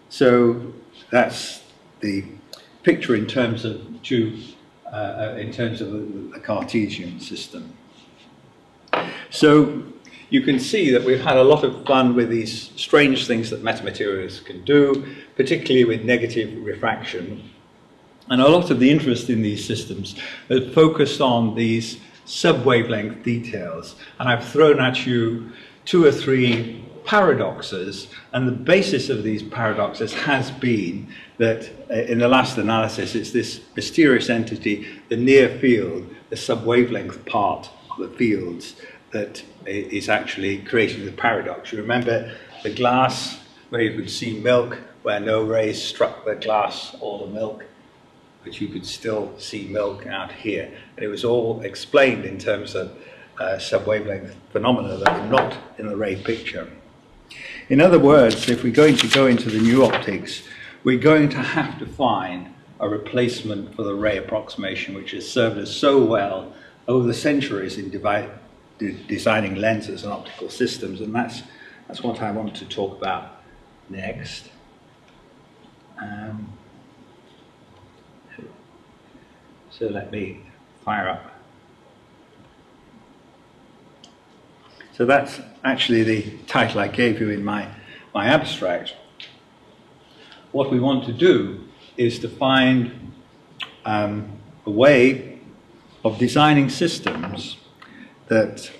So that's the picture in terms of the Cartesian system. So you can see that we've had a lot of fun with these strange things that metamaterials can do, particularly with negative refraction. And a lot of the interest in these systems is focused on these sub-wavelength details. And I've thrown at you 2 or 3 paradoxes, and the basis of these paradoxes has been that in the last analysis it's this mysterious entity, the near field, the sub-wavelength part of the fields, that is actually creating the paradox. You remember the glass where you could see milk, where no rays struck the glass or the milk, but you could still see milk out here. And it was all explained in terms of sub-wavelength phenomena that were not in the ray picture. In other words, if we're going to go into the new optics, we're going to have to find a replacement for the ray approximation, which has served us so well over the centuries in designing lenses and optical systems, and that's what I want to talk about next. So let me fire up. So that's actually the title I gave you in my abstract. What we want to do is to find a way of designing systems that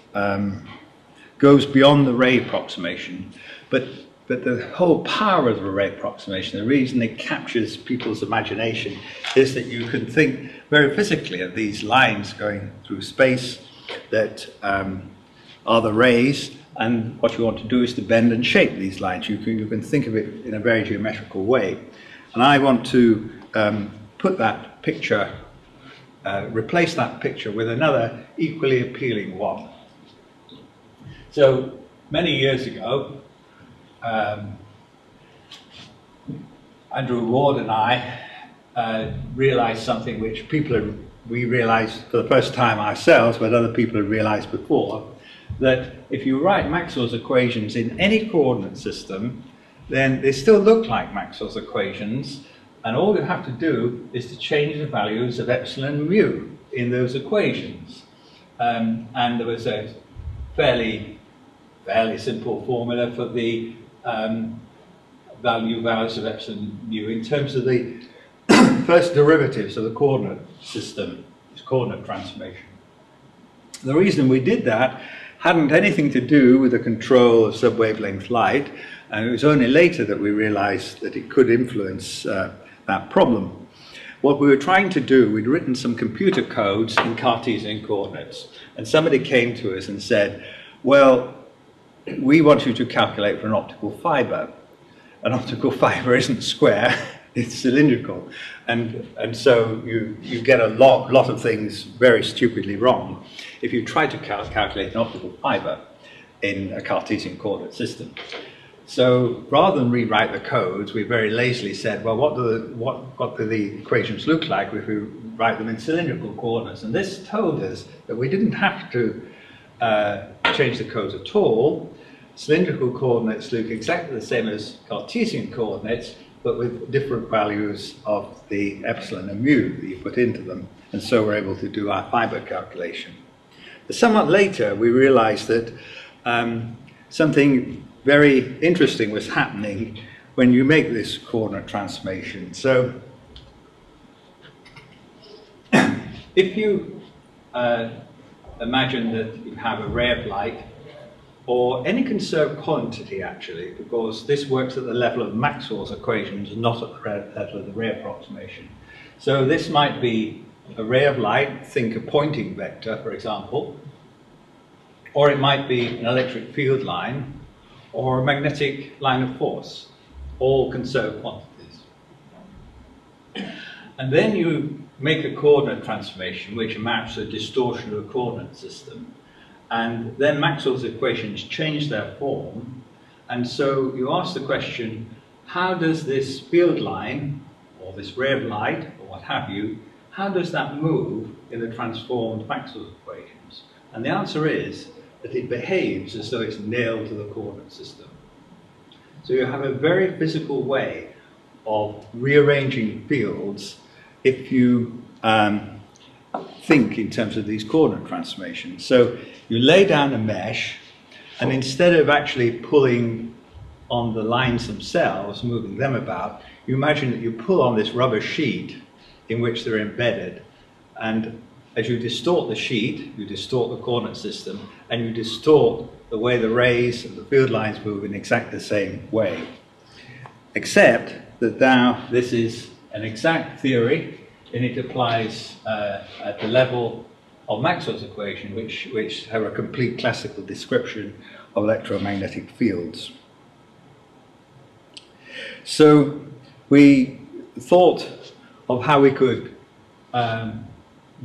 goes beyond the ray approximation, but the whole power of the ray approximation, the reason it captures people's imagination, is that you can think very physically of these lines going through space that are the rays, and what you want to do is to bend and shape these lines. You can think of it in a very geometrical way. And I want to put that picture, replace that picture with another equally appealing one. So many years ago, Andrew Ward and I realized something which we realized for the first time ourselves, but other people had realized before, that if you write Maxwell's equations in any coordinate system, then they still look like Maxwell's equations, and all you have to do is to change the values of epsilon and mu in those equations. And there was a fairly simple formula for the values of epsilon and mu in terms of the first derivatives of the coordinate system, this coordinate transformation. The reason we did that hadn't anything to do with the control of sub-wavelength light, and it was only later that we realized that it could influence that problem. What we were trying to do, we'd written some computer codes in Cartesian coordinates, and somebody came to us and said, well, we want you to calculate for an optical fiber. An optical fiber isn't square, it's cylindrical, and so you get a lot of things very stupidly wrong if you try to calculate an optical fiber in a Cartesian coordinate system. So rather than rewrite the codes, we very lazily said, well, what do the equations look like if we write them in cylindrical coordinates? And this told us that we didn't have to change the codes at all. Cylindrical coordinates look exactly the same as Cartesian coordinates, but with different values of the epsilon and mu that you put into them. And so we're able to do our fiber calculation. But somewhat later, we realized that something very interesting was happening when you make this coordinate transformation. So if you imagine that you have a ray of light, or any conserved quantity actually, because this works at the level of Maxwell's equations, not at the level of the ray approximation. So this might be a ray of light, think a pointing vector, for example, or it might be an electric field line, or a magnetic line of force, all conserved quantities. And then you make a coordinate transformation which amounts to a distortion of a coordinate system. And then Maxwell's equations change their form, and so you ask the question, how does this field line, or this ray of light, or what have you, how does that move in the transformed Maxwell's equations? And the answer is that it behaves as though it's nailed to the coordinate system. So you have a very physical way of rearranging fields if you think in terms of these coordinate transformations. So you lay down a mesh, and instead of actually pulling on the lines themselves, moving them about, you imagine that you pull on this rubber sheet in which they're embedded, and as you distort the sheet, you distort the coordinate system, and you distort the way the rays and the field lines move in exactly the same way. Except that now this is an exact theory, and it applies at the level of Maxwell's equation, which have a complete classical description of electromagnetic fields. So we thought of how we could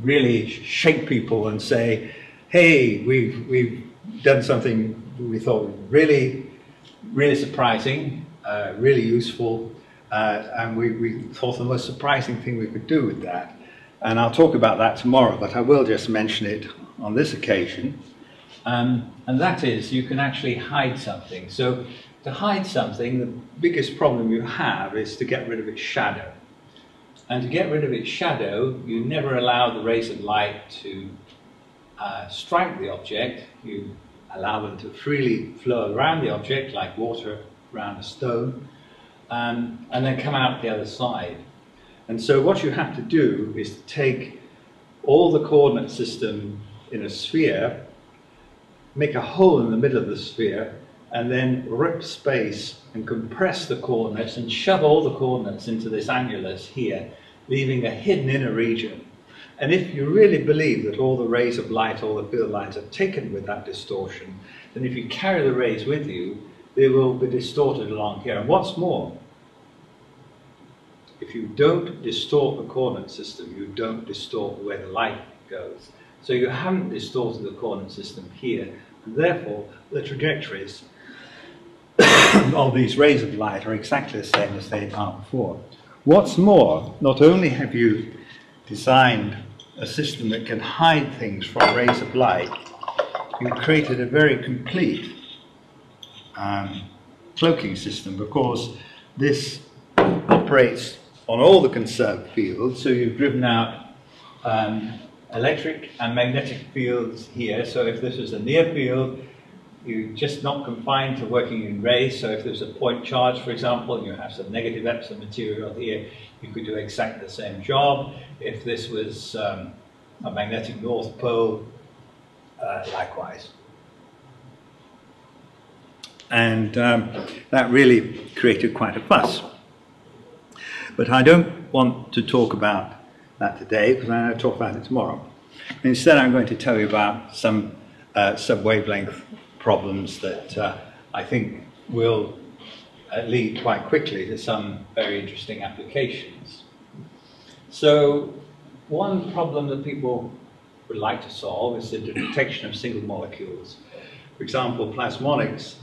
really shake people and say, hey, we've done something we thought really surprising, really useful, and we thought the most surprising thing we could do with that. And I'll talk about that tomorrow, but I will just mention it on this occasion. And that is, you can actually hide something. So to hide something, the biggest problem you have is to get rid of its shadow. And to get rid of its shadow, you never allow the rays of light to strike the object. You allow them to freely flow around the object like water around a stone, and then come out the other side. And so what you have to do is to take all the coordinate system in a sphere, make a hole in the middle of the sphere, and then rip space and compress the coordinates and shove all the coordinates into this annulus here, leaving a hidden inner region. And if you really believe that all the rays of light, all the field lines are taken with that distortion, then if you carry the rays with you, they will be distorted along here. And what's more, if you don't distort the coordinate system, you don't distort the way the light goes. So you haven't distorted the coordinate system here, and therefore the trajectories of these rays of light are exactly the same as they are before. What's more, not only have you designed a system that can hide things from rays of light, you've created a very complete cloaking system, because this operates on all the conserved fields. So you've driven out electric and magnetic fields here. So if this was a near field, you're just not confined to working in rays. So if there's a point charge, for example, and you have some negative Epson material here, you could do exactly the same job. If this was a magnetic north pole, likewise. And that really created quite a fuss. But I don't want to talk about that today, because I'm going to talk about it tomorrow. Instead, I'm going to tell you about some sub-wavelength problems that I think will lead quite quickly to some very interesting applications. So one problem that people would like to solve is the detection of single molecules. For example, plasmonics,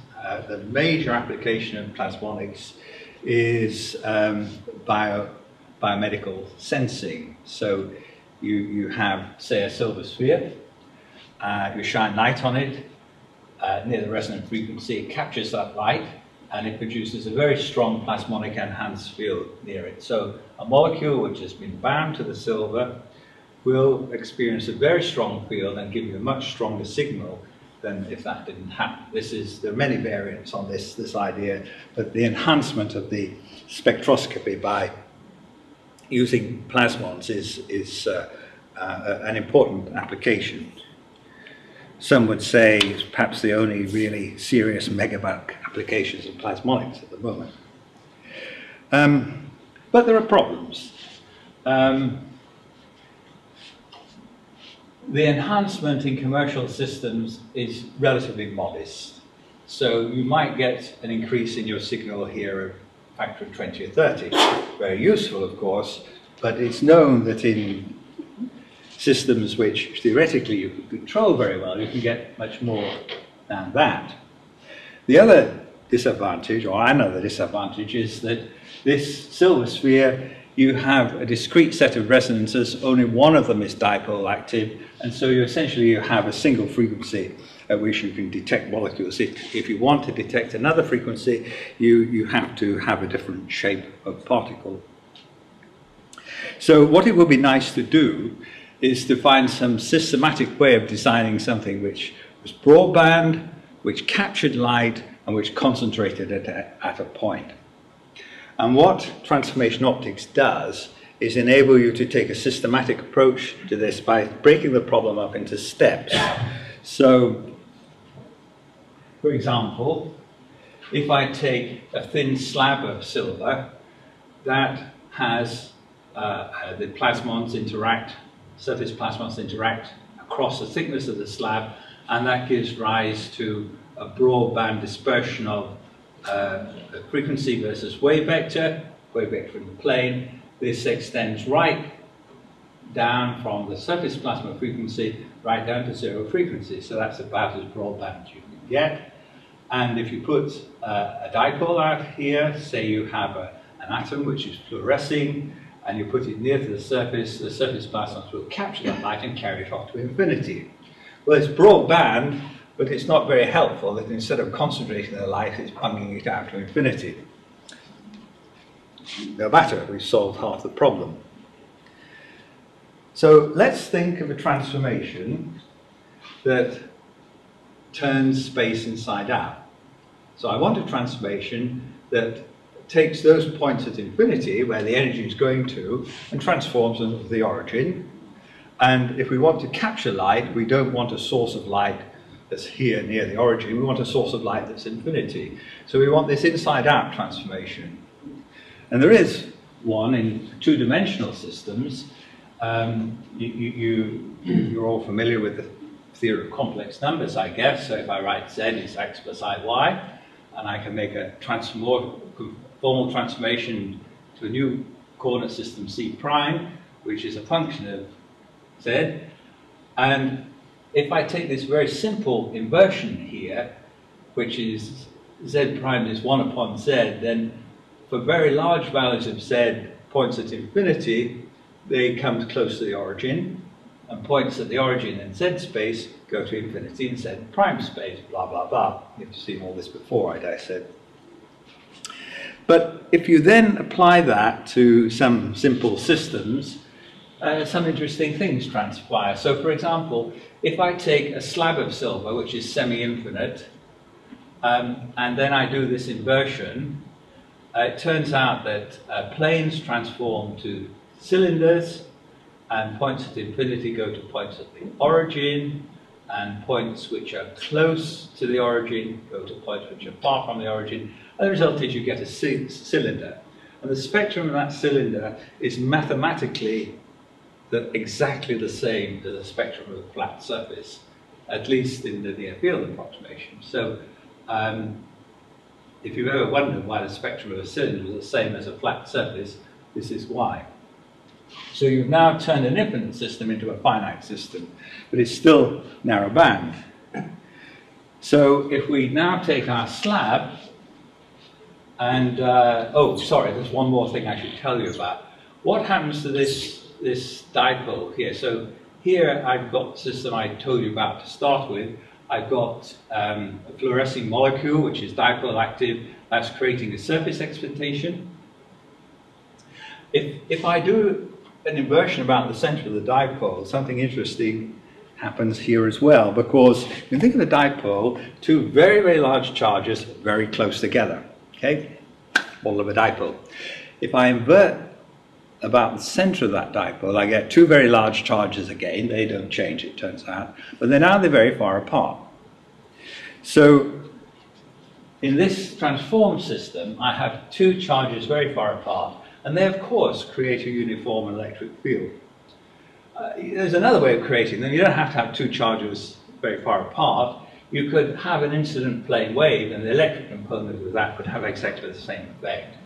the major application of plasmonics is biomedical sensing. So you have, say, a silver sphere, you shine light on it near the resonant frequency, it captures that light, and it produces a very strong plasmonic enhanced field near it. So a molecule which has been bound to the silver will experience a very strong field and give you a much stronger signal than if that didn't happen. There are many variants on this idea, but the enhancement of the spectroscopy by using plasmons is an important application. Some would say it's perhaps the only really serious megabuck applications of plasmonics at the moment. But there are problems. The enhancement in commercial systems is relatively modest. So you might get an increase in your signal here of a factor of 20 or 30. Very useful, of course, but it's known that in systems which theoretically you can control very well, you can get much more than that. The other disadvantage, or another disadvantage, is that this silver sphere, you have a discrete set of resonances, only one of them is dipole active, and so you essentially have a single frequency at which you can detect molecules. If you want to detect another frequency, you have to have a different shape of particle. So what it would be nice to do is to find some systematic way of designing something which was broadband, which captured light, and which concentrated it at a point. And what transformation optics does is enable you to take a systematic approach to this by breaking the problem up into steps. So, for example, if I take a thin slab of silver that has the plasmons interact, surface plasmons interact across the thickness of the slab, and that gives rise to a broadband dispersion of frequency versus wave vector in the plane. This extends right down from the surface plasma frequency right down to zero frequency. So that's about as broadband as you can get. And if you put a dipole out here, say you have an atom which is fluorescing, and you put it near to the surface plasmons will capture that light and carry it off to infinity. Well, it's broadband, but it's not very helpful that instead of concentrating the light, it's bunging it out to infinity. No matter, we've solved half the problem. So let's think of a transformation that turns space inside out. So I want a transformation that takes those points at infinity, where the energy is going to, and transforms them to the origin. And if we want to capture light, we don't want a source of light that's here near the origin, we want a source of light that's infinity. So we want this inside-out transformation. And there is one in two-dimensional systems. You're all familiar with the theory of complex numbers, I guess. So if I write z is x plus iy, and I can make a formal transformation to a new coordinate system C prime, which is a function of z. And if I take this very simple inversion here, which is z prime is 1 upon z, then for very large values of z, points at infinity, they come close to the origin, and points at the origin in z space go to infinity in z prime space, blah, blah, blah. You've seen all this before, I said. But if you then apply that to some simple systems, some interesting things transpire. So for example, if I take a slab of silver, which is semi-infinite, and then I do this inversion, it turns out that planes transform to cylinders, and points at infinity go to points at the origin, and points which are close to the origin go to points which are far from the origin, and the result is you get a cylinder. And the spectrum of that cylinder is mathematically exactly the same as the spectrum of a flat surface, at least in the near field approximation. So if you've ever wondered why the spectrum of a cylinder is the same as a flat surface, this is why. So you've now turned an infinite system into a finite system, but it's still narrow band. So if we now take our slab, and, oh, sorry, there's one more thing I should tell you about. What happens to this dipole here? So here I've got the system I told you about to start with. I've got a fluorescing molecule, which is dipole active. That's creating a surface excitation. If I do an inversion about the center of the dipole, something interesting happens here as well, because if you think of a dipole, two very, very large charges very close together, okay? All of a dipole. If I invert about the center of that dipole, I get two very large charges again. They don't change, it turns out, but now they're very far apart. So in this transformed system, I have two charges very far apart, and they, of course, create a uniform electric field. There's another way of creating them. You don't have to have two charges very far apart. You could have an incident plane wave, and the electric component of that would have exactly the same effect.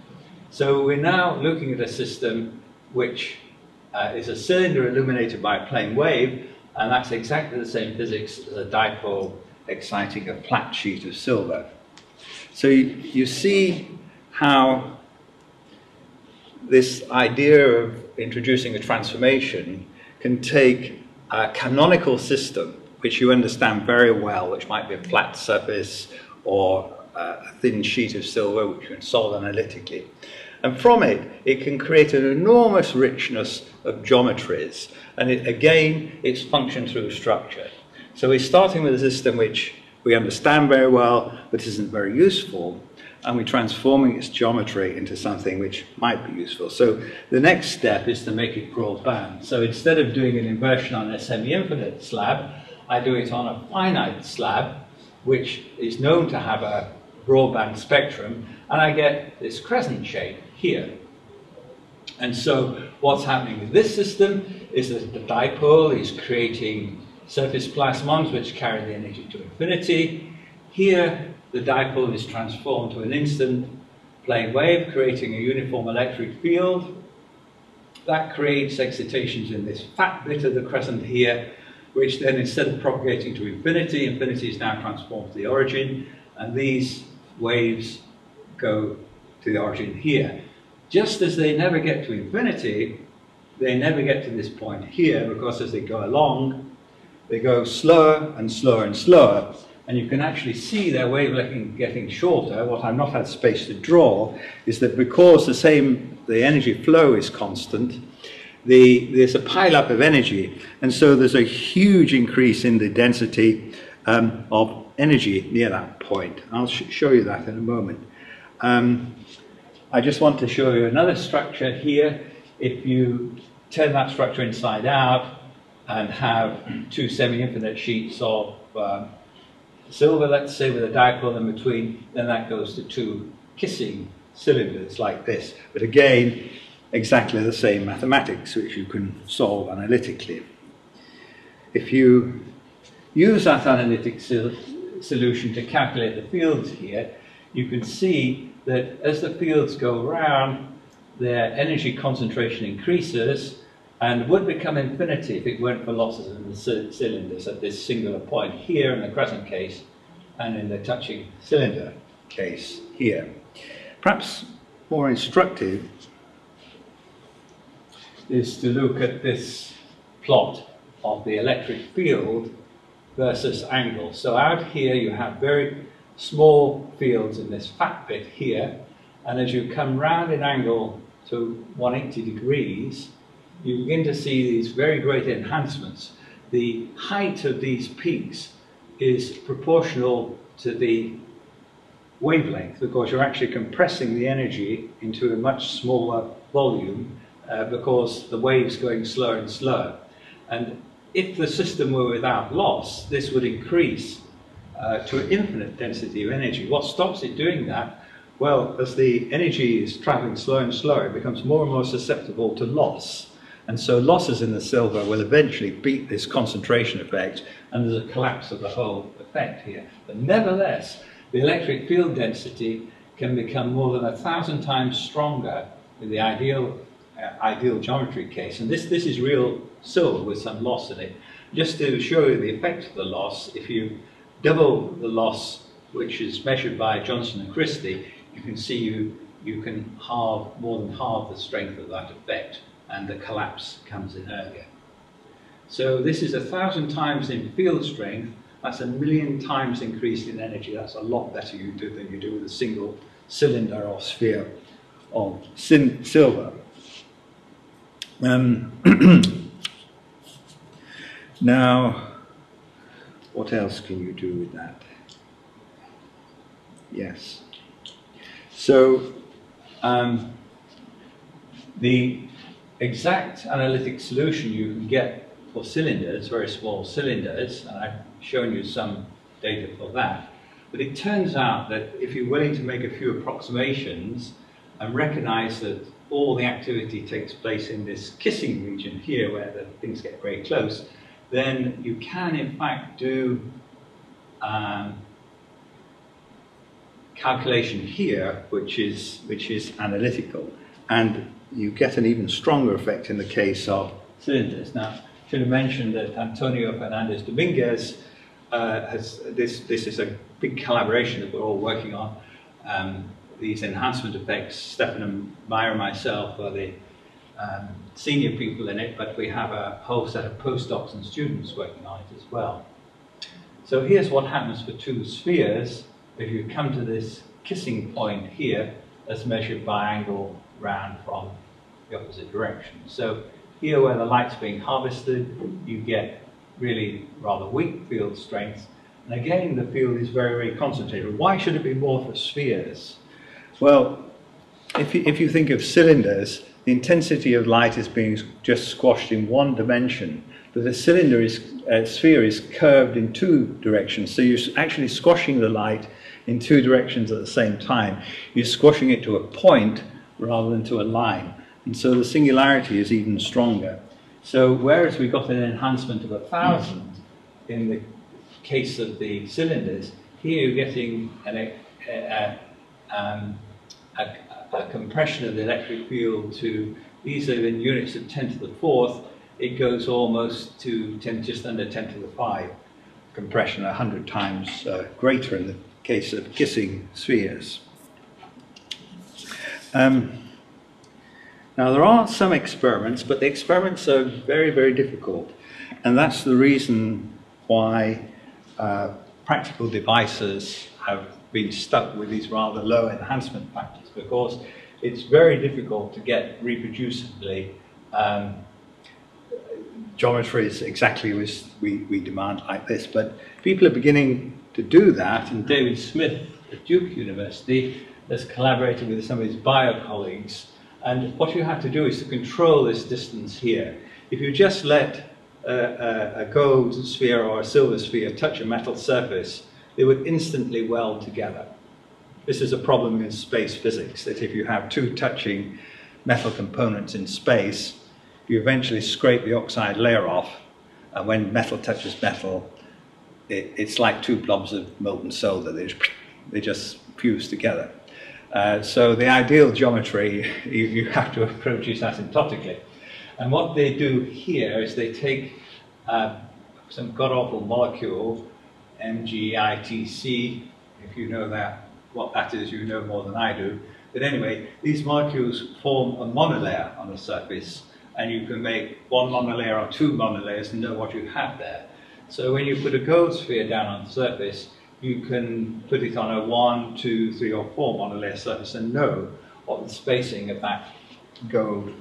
So we're now looking at a system which is a cylinder illuminated by a plane wave, and that's exactly the same physics as a dipole exciting a flat sheet of silver. So you see how this idea of introducing a transformation can take a canonical system, which you understand very well, which might be a flat surface or a thin sheet of silver, which you can solve analytically. And from it, it can create an enormous richness of geometries. And it's function through structure. So we're starting with a system which we understand very well, but isn't very useful. And we're transforming its geometry into something which might be useful. So the next step is to make it broadband. So instead of doing an inversion on a semi-infinite slab, I do it on a finite slab, which is known to have a broadband spectrum, and I get this crescent shape here. And so what's happening with this system is that the dipole is creating surface plasmons which carry the energy to infinity. Here, the dipole is transformed to an instant plane wave, creating a uniform electric field. That creates excitations in this fat bit of the crescent here, which then, instead of propagating to infinity, infinity is now transformed to the origin, and these waves go to the origin here. Just as they never get to infinity, they never get to this point here, because as they go along, they go slower and slower and slower. And you can actually see their wavelength getting shorter. What I've not had space to draw is that because the energy flow is constant, there's a pile-up of energy. And so there's a huge increase in the density of energy near that point. I'll show you that in a moment. I just want to show you another structure here. If you turn that structure inside out and have two semi-infinite sheets of silver, let's say, with a dipole in between, then that goes to two kissing cylinders like this. But again, exactly the same mathematics, which you can solve analytically. If you use that analytic solution to calculate the fields here, you can see that as the fields go around, their energy concentration increases and would become infinity if it weren't for losses in the cylinders at this singular point here in the crescent case and in the touching cylinder. case here. Perhaps more instructive is to look at this plot of the electric field versus angle. So out here you have very small fields in this fat bit here, and as you come round in angle to 180 degrees, you begin to see these very great enhancements. The height of these peaks is proportional to the wavelength, because you're actually compressing the energy into a much smaller volume because the wave's going slower and slower. And if the system were without loss, this would increase to an infinite density of energy. What stops it doing that? Well, as the energy is traveling slower and slower, it becomes more and more susceptible to loss. And so losses in the silver will eventually beat this concentration effect, and there's a collapse of the whole effect here. But nevertheless, the electric field density can become more than 1,000 times stronger in the ideal geometry case. And this is real silver with some loss in it. Just to show you the effect of the loss, if you double the loss, which is measured by Johnson and Christie, you can see you can more than halve the strength of that effect, and the collapse comes in earlier. So this is 1,000 times in field strength. That's 1,000,000 times increase in energy. That's a lot better than you do with a single cylinder or sphere of silver. Now, what else can you do with that? Yes. So, the exact analytic solution you can get for cylinders, very small cylinders, and I've shown you some data for that, but it turns out that if you're willing to make a few approximations and recognize that all the activity takes place in this kissing region here where the things get very close, then you can in fact do calculation here which is analytical, and you get an even stronger effect in the case of cylinders. Now, I should have mentioned that Antonio Fernandez Dominguez this is a big collaboration that we're all working on. These enhancement effects, Stefan and Meyer and myself are the senior people in it, but we have a whole set of postdocs and students working on it as well. So here's what happens for two spheres if you come to this kissing point here as measured by angle round from the opposite direction. So here where the light's being harvested, you get really rather weak field strength, and again the field is very, very concentrated. Why should it be more for spheres? Well, if you think of cylinders, the intensity of light is being just squashed in one dimension, but the sphere is curved in two directions, so you're actually squashing the light in two directions at the same time. You're squashing it to a point rather than to a line, and so the singularity is even stronger. So whereas we got an enhancement of 1,000 in the case of the cylinders, here you're getting a compression of the electric field to, these are in units of 10 to the 4th, it goes almost to just under 10 to the 5 compression, 100 times greater in the case of kissing spheres. Now there are some experiments, but the experiments are very, very difficult, and that's the reason why practical devices have been stuck with these rather low enhancement factors, because it's very difficult to get reproducibly geometries exactly as we demand like this. But people are beginning to do that, and David Smith at Duke University has collaborated with some of his bio colleagues, and what you have to do is to control this distance here. If you just let a gold sphere or a silver sphere touch a metal surface, they would instantly weld together. This is a problem in space physics, that if you have two touching metal components in space, you eventually scrape the oxide layer off, and when metal touches metal, it's like two blobs of molten solder. They just fuse together. So the ideal geometry, you have to approach it asymptotically. And what they do here is they take some god-awful molecule, MgITC, if you know that what that is, you know more than I do. But anyway, these molecules form a monolayer on the surface, and you can make one monolayer or two monolayers and know what you have there. So when you put a gold sphere down on the surface, you can put it on a 1, 2, 3, or 4 monolayer surface and know what the spacing of that gold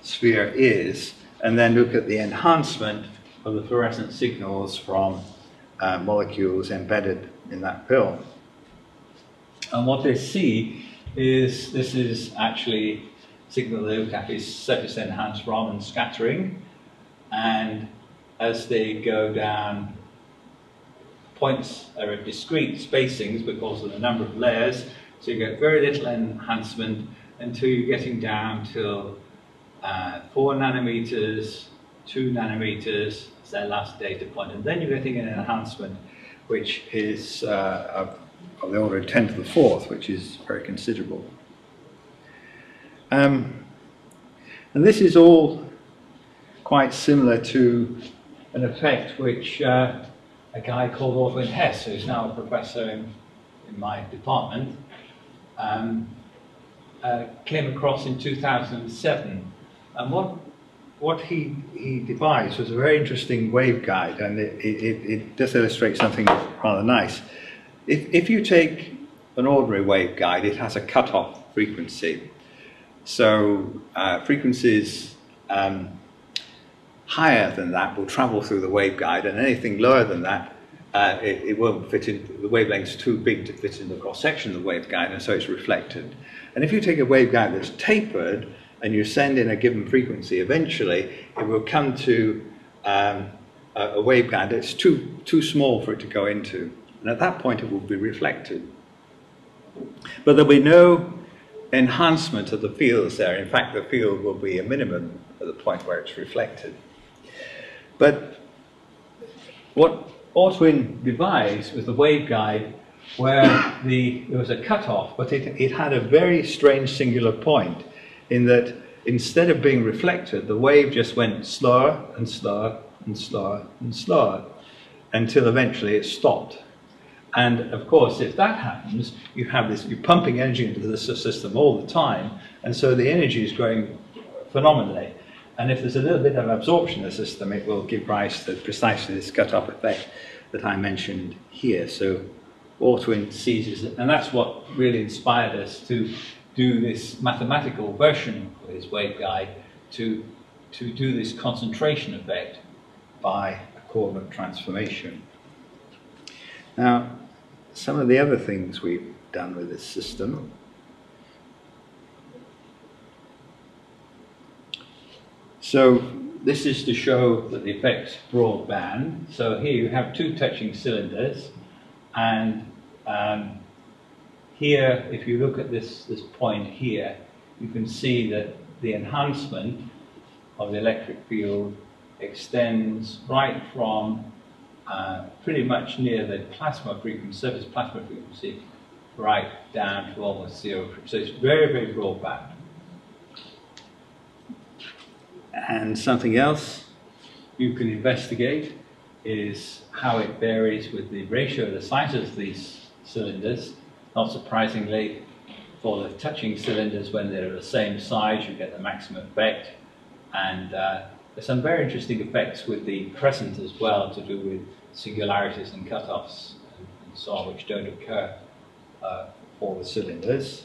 sphere is, and then look at the enhancement of the fluorescent signals from molecules embedded in that film. And what they see is this is actually signal they look at is surface enhanced Raman scattering, and as they go down, points are at discrete spacings because of the number of layers, so you get very little enhancement until you're getting down to 4 nanometers, 2 nanometers, is their last data point, and then you're getting an enhancement which is of the order of 10 to the 4th, which is very considerable. And this is all quite similar to an effect which a guy called Ortwin Hess, who's now a professor in my department, came across in 2007. And what he devised was a very interesting waveguide, and it does illustrate something rather nice. If you take an ordinary waveguide, it has a cutoff frequency. So frequencies higher than that will travel through the waveguide, and anything lower than that, it won't fit in. The wavelength's too big to fit in the cross-section of the waveguide, and so it's reflected. And if you take a waveguide that's tapered and you send in a given frequency, eventually it will come to a waveguide that's too small for it to go into. And at that point it will be reflected. But there'll be no enhancement of the fields there. In fact, the field will be a minimum at the point where it's reflected. But what Ortwin devised was the waveguide where there was a cutoff, but it had a very strange singular point in that instead of being reflected, the wave just went slower and slower and slower and slower until eventually it stopped. And of course, if that happens, you're pumping energy into the system all the time, and so the energy is growing phenomenally. And if there's a little bit of absorption in the system, it will give rise to precisely this cut-off effect that I mentioned here. So Ortwin seizes it, and that's what really inspired us to do this mathematical version of his waveguide to do this concentration effect by a coordinate transformation. Now, some of the other things we've done with this system. So this is to show that the effect's broadband. So here you have two touching cylinders, and here, if you look at this point here, you can see that the enhancement of the electric field extends right from pretty much near the plasma frequency, surface plasma frequency, right down to almost 0. So it's very, very broadband. And something else you can investigate is how it varies with the ratio of the sizes of these cylinders. Not surprisingly, for the touching cylinders, when they're the same size, you get the maximum effect. And there's some very interesting effects with the crescent as well, to do with singularities and cutoffs and so on, which don't occur for the cylinders.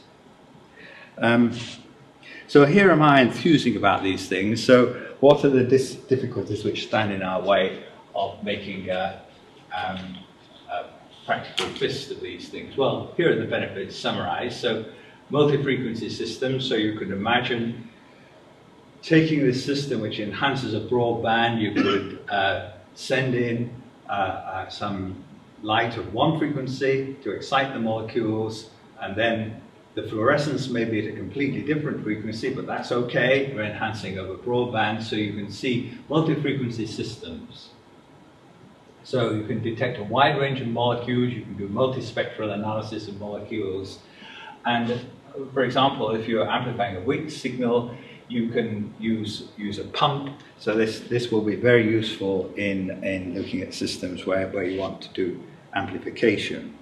So here am I enthusing about these things. So what are the difficulties which stand in our way of making a practical fist of these things? Well, here are the benefits summarized. So multi-frequency systems, so you could imagine taking this system which enhances a broadband, you could send in some light of one frequency to excite the molecules, and then the fluorescence may be at a completely different frequency, but that's okay. We're enhancing over broadband, so you can see multi-frequency systems. So you can detect a wide range of molecules, you can do multispectral analysis of molecules, and for example, if you're amplifying a weak signal, you can use a pump. So this will be very useful in looking at systems where you want to do amplification.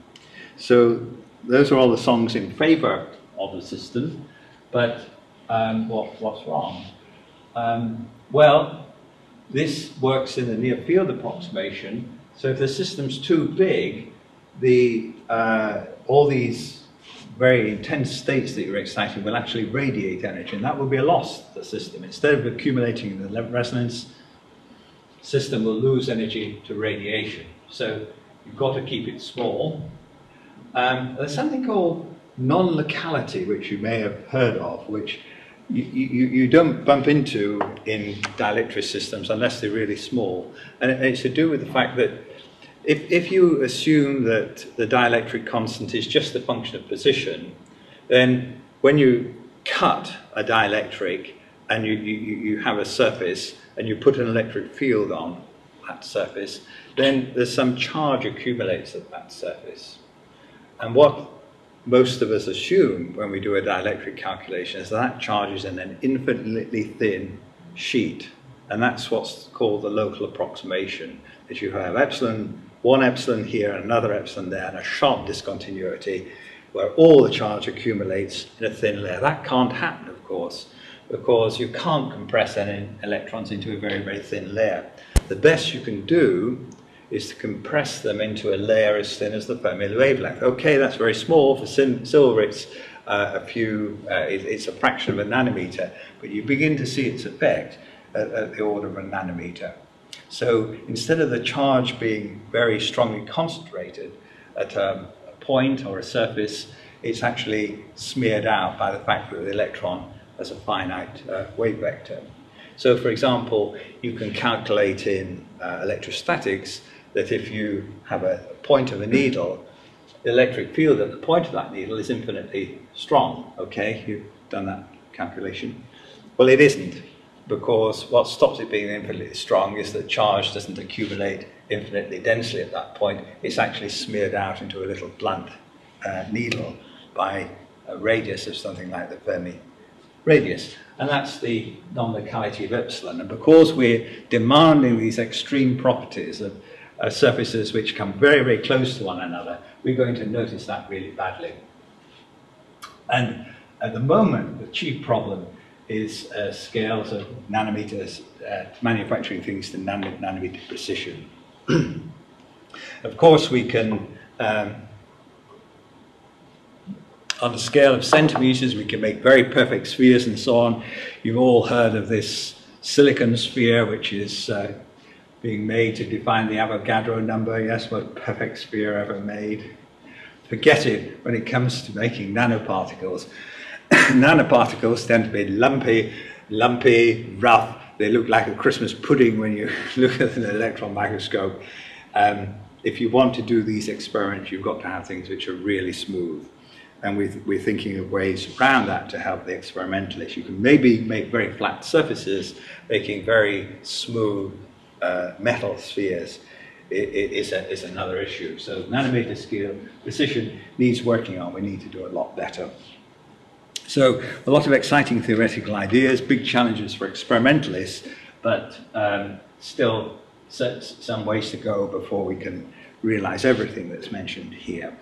So those are all the songs in favor of the system, but what's wrong? Well, this works in the near field approximation, so if the system's too big, all these very intense states that you're exciting will actually radiate energy, and that will be a loss to the system. Instead of accumulating in the resonance, the system will lose energy to radiation. So you've got to keep it small. There's something called non-locality, which you may have heard of, which you don't bump into in dielectric systems unless they're really small. And it's to do with the fact that if you assume that the dielectric constant is just a function of position, then when you cut a dielectric and you have a surface and you put an electric field on that surface, then there's some charge accumulates at that surface. And what most of us assume when we do a dielectric calculation is that charge is in an infinitely thin sheet. And that's what's called the local approximation, that you have epsilon, one epsilon here, another epsilon there, and a sharp discontinuity where all the charge accumulates in a thin layer. That can't happen, of course, because you can't compress any electrons into a very, very thin layer. The best you can do is to compress them into a layer as thin as the Fermi wavelength. Okay, that's very small. For silver, it's it's a fraction of a nanometer, but you begin to see its effect at the order of a nanometer. So instead of the charge being very strongly concentrated at a point or a surface, it's actually smeared out by the fact that the electron has a finite wave vector. So for example, you can calculate in electrostatics that if you have a point of a needle, the electric field at the point of that needle is infinitely strong. Okay, you've done that calculation. Well, it isn't, because what stops it being infinitely strong is that charge doesn't accumulate infinitely densely at that point. It's actually smeared out into a little blunt needle by a radius of something like the Fermi radius. And that's the non-locality of epsilon. And because we're demanding these extreme properties of surfaces which come very, very close to one another, we're going to notice that really badly. And at the moment, the chief problem is scales of nanometers, manufacturing things to nanometer precision. Of course, we can, on a scale of centimeters, we can make very perfect spheres and so on. You've all heard of this silicon sphere, which is being made to define the Avogadro number. Yes, what perfect sphere ever made. Forget it when it comes to making nanoparticles. Nanoparticles tend to be lumpy, rough. They look like a Christmas pudding when you look at an electron microscope. If you want to do these experiments, you've got to have things which are really smooth. And we're thinking of ways around that to help the experimentalists. You can maybe make very flat surfaces, making very smooth metal spheres is another issue. So nanometer scale precision needs working on. We need to do a lot better. So a lot of exciting theoretical ideas, big challenges for experimentalists, but still some ways to go before we can realize everything that's mentioned here.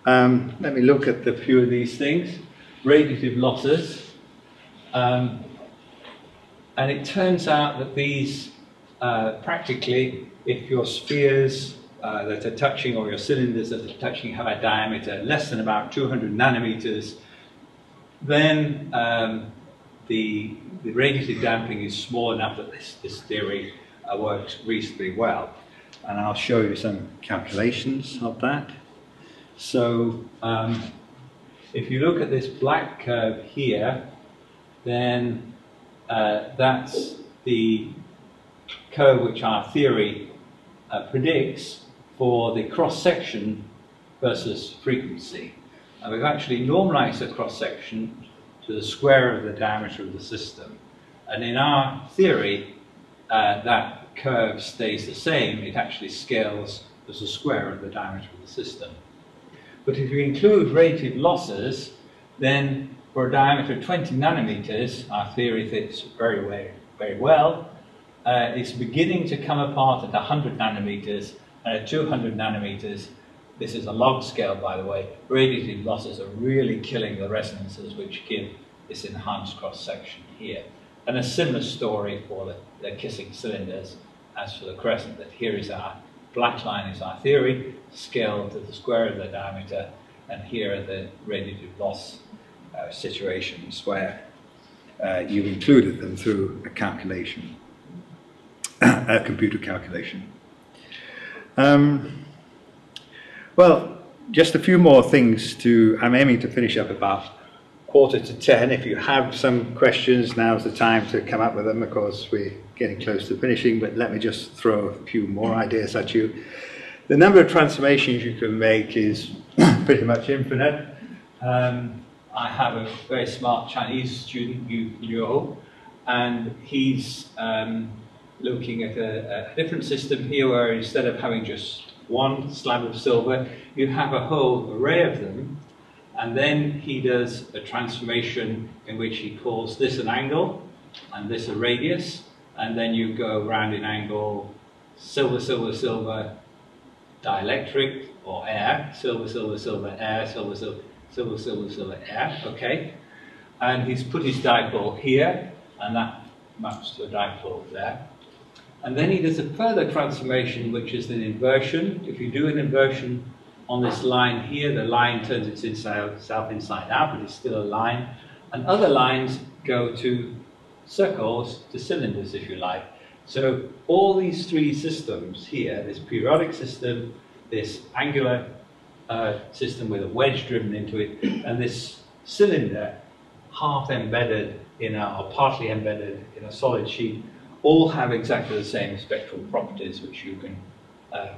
Let me look at a few of these things. Radiative losses. And it turns out that these, practically, if your spheres that are touching or your cylinders that are touching have a diameter less than about 200 nanometers, then the radiative damping is small enough that this theory works reasonably well. And I'll show you some calculations of that. So if you look at this black curve here, then that's the curve which our theory predicts for the cross-section versus frequency. And we've actually normalized the cross-section to the square of the diameter of the system. And in our theory, that curve stays the same. It actually scales as the square of the diameter of the system. But if you include radiative losses, then for a diameter of 20 nanometers, our theory fits very well. It's beginning to come apart at 100 nanometers, and at 200 nanometers, this is a log scale, by the way, radiative losses are really killing the resonances which give this enhanced cross-section here. And a similar story for the kissing cylinders as for the crescent, that here is our black line is our theory, scaled to the square of the diameter, and here are the radiative loss situations where you included them through a calculation, a computer calculation. Well, just a few more things I'm aiming to finish up about 9:45. If you have some questions, now's the time to come up with them. Of course, we're getting close to finishing, but let me just throw a few more ideas at you. The number of transformations you can make is pretty much infinite. I have a very smart Chinese student, Yu, and he's looking at a different system here where instead of having just one slab of silver, you have a whole array of them. And then he does a transformation in which he calls this an angle and this a radius, and then you go around in angle silver, silver, silver, dielectric or air, silver, silver, silver, air, silver, silver, silver, silver, silver, air, okay? And he's put his dipole here, and that maps to a dipole there. And then he does a further transformation, which is an inversion. If you do an inversion on this line here, the line turns itself inside out, but it's still a line. And other lines go to circles, to cylinders, if you like. So all these three systems here, this periodic system, this angular system with a wedge driven into it, and this cylinder half embedded in or partly embedded in a solid sheet, all have exactly the same spectral properties which you can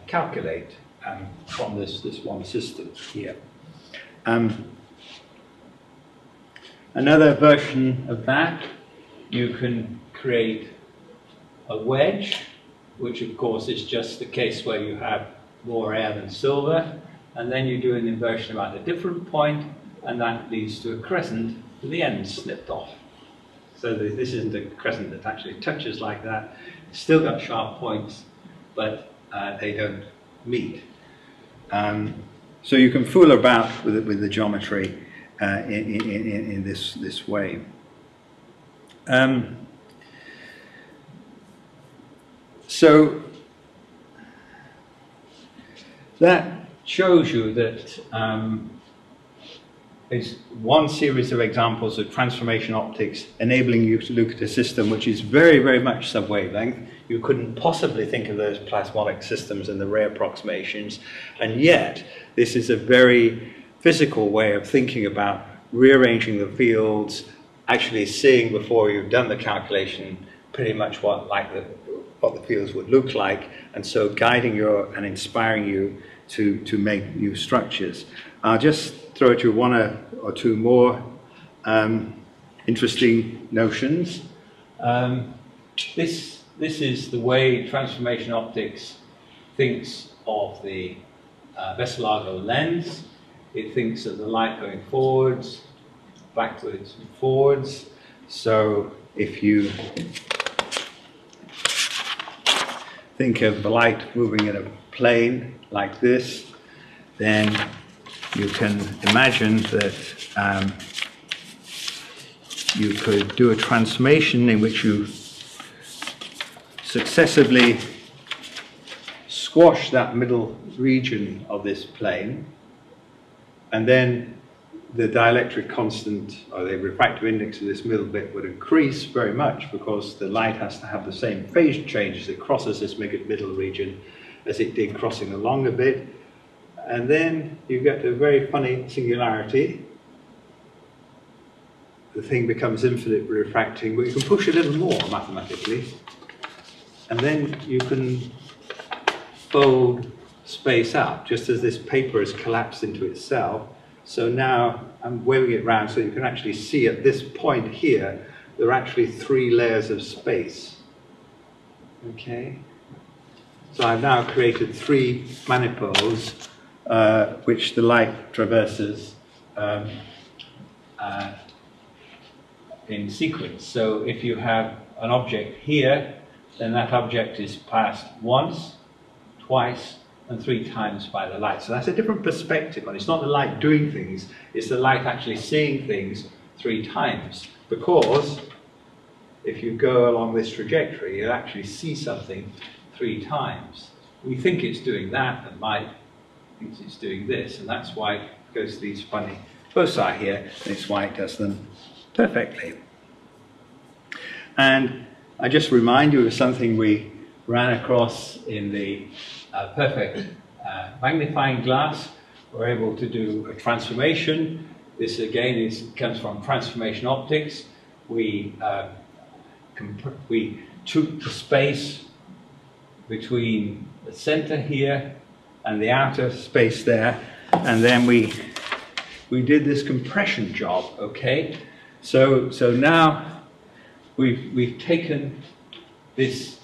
calculate from this one system here. Another version of that, you can create a wedge, which of course is just the case where you have more air than silver, and then you do an inversion at a different point, and that leads to a crescent with the ends snipped off. So this isn't a crescent that actually touches like that. It's still got sharp points, but they don't meet. So you can fool about with the geometry in this way. So that shows you that it's one series of examples of transformation optics enabling you to look at a system which is very, very much sub-wavelength. You couldn't possibly think of those plasmonic systems and the ray approximations, and yet this is a very physical way of thinking about rearranging the fields, actually seeing before you've done the calculation pretty much what the fields would look like, and so guiding you and inspiring you to make new structures. I'll just throw at you one or two more interesting notions. This is the way transformation optics thinks of the Veselago lens. It thinks of the light going forwards, backwards, and forwards. So if you think of the light moving in a plane like this, then you can imagine that you could do a transformation in which you successively squash that middle region of this plane, and then the dielectric constant, or the refractive index of this middle bit, would increase very much because the light has to have the same phase change as it crosses this middle region as it did crossing the longer bit. And then you get a very funny singularity. The thing becomes infinite refracting, but you can push a little more mathematically. And then you can fold space out, just as this paper has collapsed into itself. So now I'm waving it around so you can actually see at this point here, there are actually 3 layers of space. Okay? So I've now created 3 manifolds which the light traverses in sequence. So if you have an object here, then that object is passed once, twice, and 3 times by the light. So that's a different perspective on it. It's not the light doing things, it's the light actually seeing things 3 times. Because if you go along this trajectory, you'll actually see something 3 times. We think it's doing that, and light thinks it's doing this, and that's why it goes to these funny foci here, and it's why it does them perfectly. And I just remind you of something we ran across in the perfect magnifying glass. We're able to do a transformation. This again comes from transformation optics. We took the space between the center here and the outer space there, and then we did this compression job, okay? So now we've taken this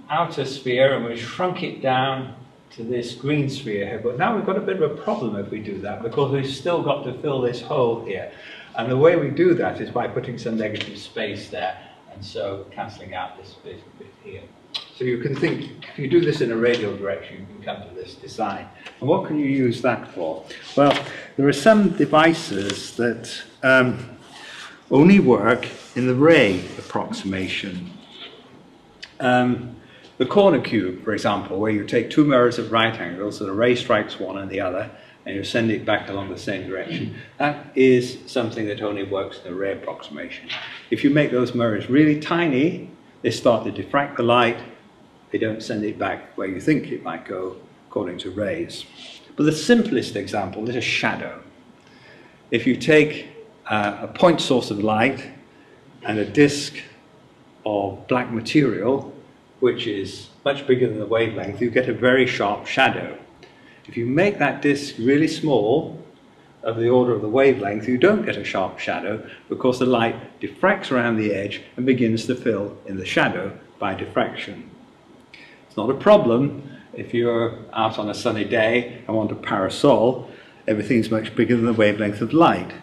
outer sphere and we've shrunk it down to this green sphere here, but now we've got a bit of a problem if we do that, because we've still got to fill this hole here. And the way we do that is by putting some negative space there, and so cancelling out this bit here. So you can think, if you do this in a radial direction, you can come to this design. And what can you use that for? Well, there are some devices that only work in the ray approximation. The corner cube, for example, where you take 2 mirrors at right angles, so the ray strikes one and the other, and you send it back along the same direction. That is something that only works in the ray approximation. If you make those mirrors really tiny, they start to diffract the light. They don't send it back where you think it might go according to rays. But the simplest example is a shadow. If you take a point source of light and a disk of black material, which is much bigger than the wavelength, you get a very sharp shadow. If you make that disk really small, of the order of the wavelength, you don't get a sharp shadow, because the light diffracts around the edge and begins to fill in the shadow by diffraction. It's not a problem if you're out on a sunny day and want a parasol. Everything's much bigger than the wavelength of light.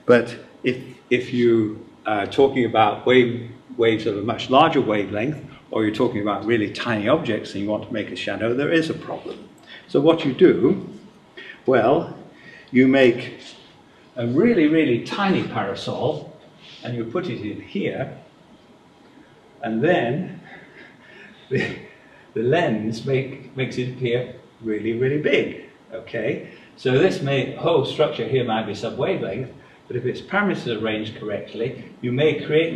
But if you are talking about waves of a much larger wavelength, or you're talking about really tiny objects and you want to make a shadow, there is a problem. So what you do, well, you make a really, really tiny parasol and you put it in here, and then the lens makes it appear really, really big, okay? So this whole structure here might be sub-wavelength, but if its parameters are arranged correctly, you may create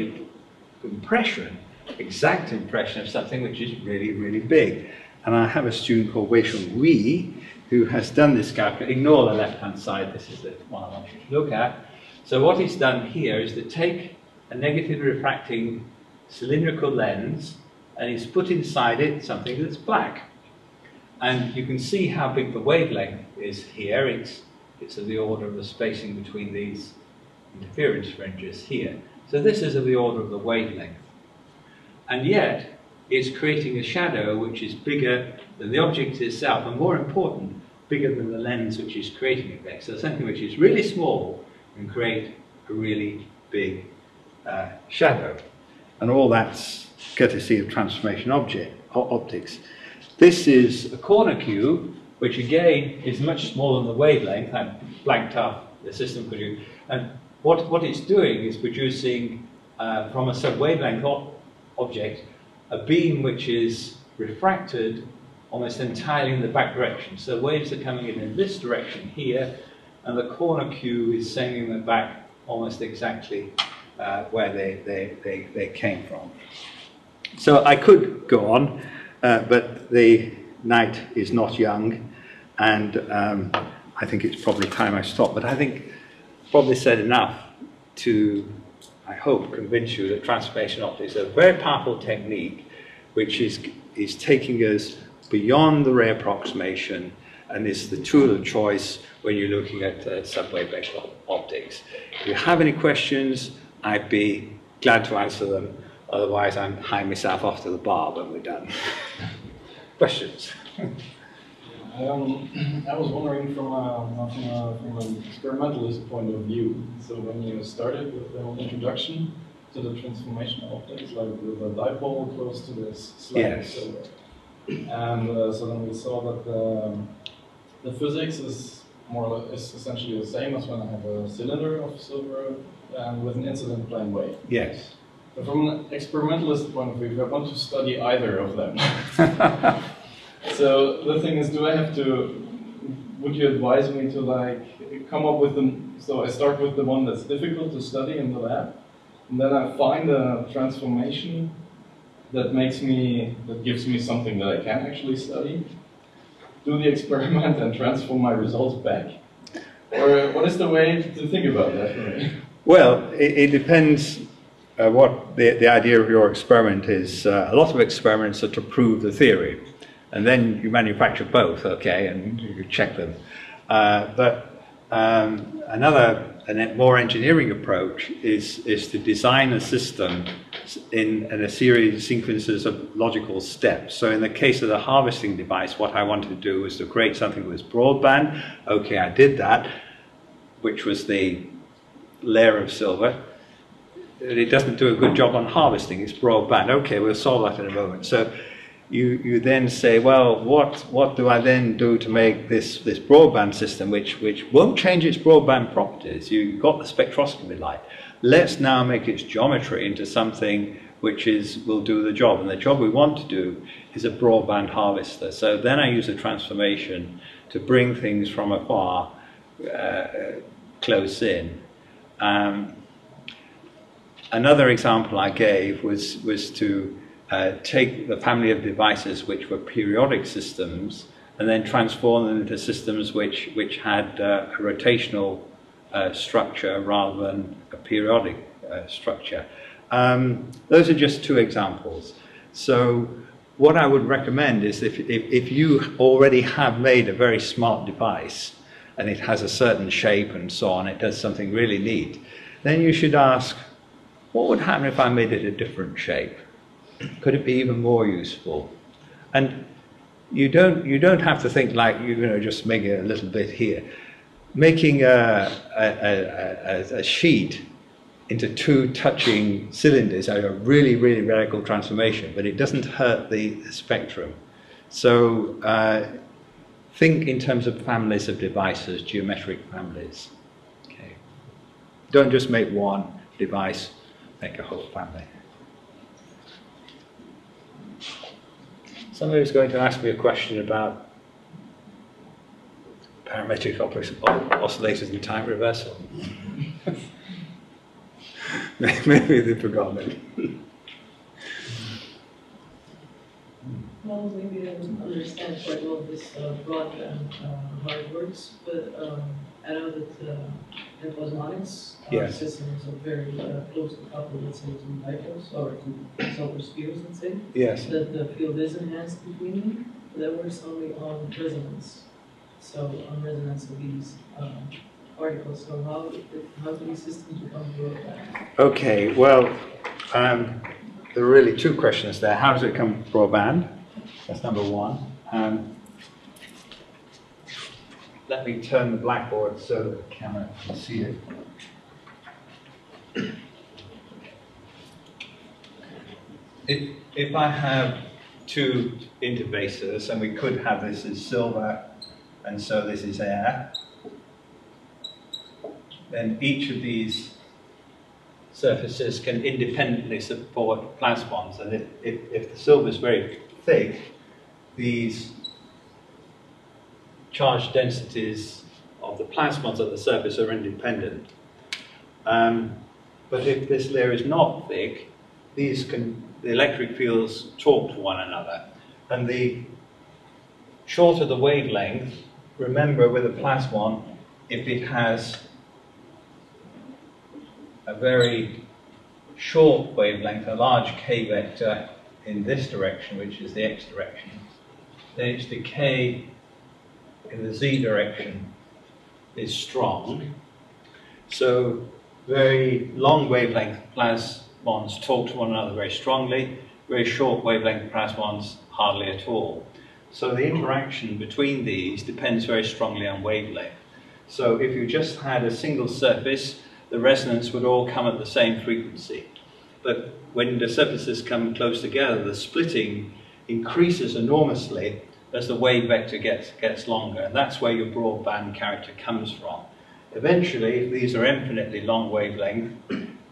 the impression, exact impression of something which is really, really big. And I have a student called Wei-Sheng Wei who has done this calculation. Ignore the left-hand side, this is the one I want you to look at. So what he's done here is to take a negatively refracting cylindrical lens, and he's put inside it something that's black. And you can see how big the wavelength is here. It's of the order of the spacing between these interference fringes here. So this is of the order of the wavelength. And yet, it's creating a shadow which is bigger than the object itself, and more important, bigger than the lens which is creating it. So something which is really small can create a really big shadow. And all that's courtesy of transformation optics. This is a corner cube, which again is much smaller than the wavelength. I blanked out the system for you. And what it's doing is producing, from a sub-wavelength object, a beam which is refracted almost entirely in the back direction. So waves are coming in this direction here, and the corner cube is sending them back almost exactly where they came from. So I could go on, but the night is not young, and I think it's probably time I stop. But I think I've probably said enough to, I hope, convince you that transformation optics is a very powerful technique which is taking us beyond the ray approximation and is the tool of choice when you're looking at sub-wavelength optics. If you have any questions, I'd be glad to answer them. Otherwise, I'm hiring myself off to the bar when we're done. Questions? I was wondering from an experimentalist point of view. So when you started with the introduction to the transformation optics, like with the dipole close to this slab, yes. so And so then we saw that the physics is essentially the same as when I have a cylinder of silver and with an incident plane wave. Yes. But from an experimentalist point of view, I want to study either of them. So the thing is, would you advise me to like come up with them? So I start with the one that's difficult to study in the lab, and then I find a transformation that gives me something that I can actually study, do the experiment and transform my results back? Or what is the way to think about that for me? Well, it depends what the idea of your experiment is. A lot of experiments are to prove the theory, and then you manufacture both, okay, and you check them. Another more engineering approach is to design a system in a series of sequences of logical steps. So in the case of the harvesting device, what I wanted to do was to create something that was broadband. Okay, I did that, which was the layer of silver. It doesn't do a good job on harvesting, it's broadband. Okay, we'll solve that in a moment. So you then say, well, what do I then do to make this broadband system, which won't change its broadband properties? You've got the spectroscopy light. Let's now make its geometry into something which will do the job. And the job we want to do is a broadband harvester. So then I use a transformation to bring things from afar close in. Another example I gave was to take the family of devices which were periodic systems and then transform them into systems which had a rotational structure rather than a periodic structure. Those are just two examples. So what I would recommend is if you already have made a very smart device and it has a certain shape and so on, it does something really neat, then you should ask, what would happen if I made it a different shape? Could it be even more useful? And you don't have to think like just making a little bit here. Making a sheet into two touching cylinders are a really, really radical transformation, but it doesn't hurt the spectrum. So think in terms of families of devices, geometric families. Okay. Don't just make one device, make a whole family. Somebody's going to ask me a question about parametric oscillators and time reversal. Maybe they've forgotten it. Well, maybe I don't understand quite well this broadband, how it works, but I know that in plasmonics, Yes. systems are very closely coupled, let's say, to dipoles or to solar spheres, let's say. Yes. That the field is enhanced between them, but that works only on resonance. So on resonance of these particles. So how do these systems become broadband? Okay, well, there are really two questions there. How does it come broadband? That's number one. Let me turn the blackboard so that the camera can see it. If I have two interfaces, and we could have this as silver, and so this is air, then each of these surfaces can independently support plasmons. And if the silver is very thick, these charge densities of the plasmons at the surface are independent. But if this layer is not thick, the electric fields talk to one another. And the shorter the wavelength, remember with a plasmon, if it has a very short wavelength, a large k vector in this direction, which is the x direction, then its decay in the z direction is strong. So very long wavelength plasmons talk to one another very strongly, very short wavelength plasmons hardly at all. So the interaction between these depends very strongly on wavelength. So if you just had a single surface, the resonance would all come at the same frequency. But when the surfaces come close together, the splitting increases enormously as the wave vector gets longer, and that's where your broadband character comes from. Eventually, if these are infinitely long wavelength,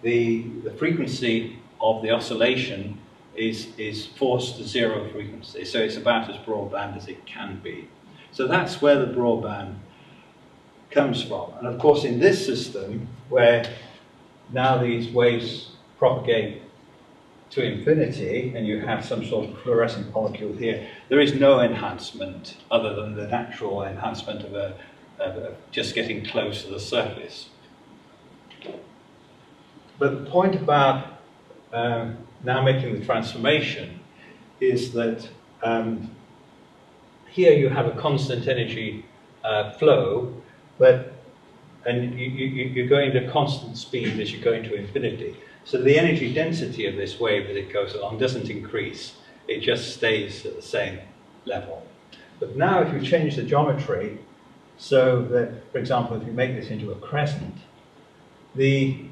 the frequency of the oscillation is forced to zero frequency, so it's about as broadband as it can be. So that's where the broadband comes from. And of course, in this system, where now these waves propagate to infinity, and you have some sort of fluorescent molecule here, there is no enhancement other than the natural enhancement of just getting close to the surface. But the point about now making the transformation is that here you have a constant energy flow, and you're going to constant speed as you go into infinity. So the energy density of this wave as it goes along doesn't increase, it just stays at the same level. But now if you change the geometry, so that, for example, if you make this into a crescent, the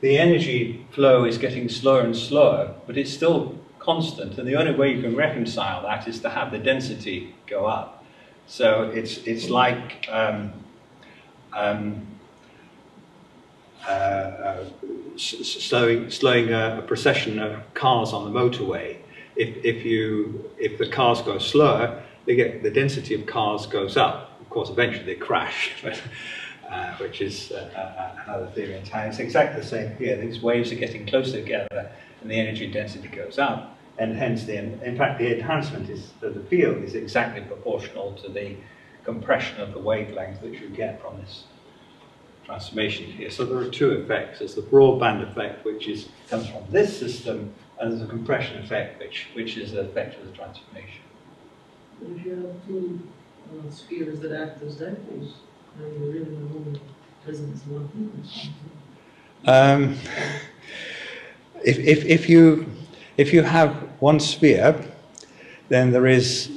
energy flow is getting slower and slower, but it's still constant, and the only way you can reconcile that is to have the density go up. So it's like slowing a procession of cars on the motorway. If the cars go slower, the density of cars goes up. Of course, eventually they crash, which is another theory in time. It's exactly the same here. These waves are getting closer together, and the energy density goes up, and hence in fact the enhancement of the field is exactly proportional to the compression of the wavelength that you get from this transformation here. So there are two effects. There's the broadband effect, which comes from this system, and there's a compression effect, which is the effect of the transformation. But if you have two spheres that act as dipoles, then you're really the whole resonance of one frequency. If you have one sphere, then there is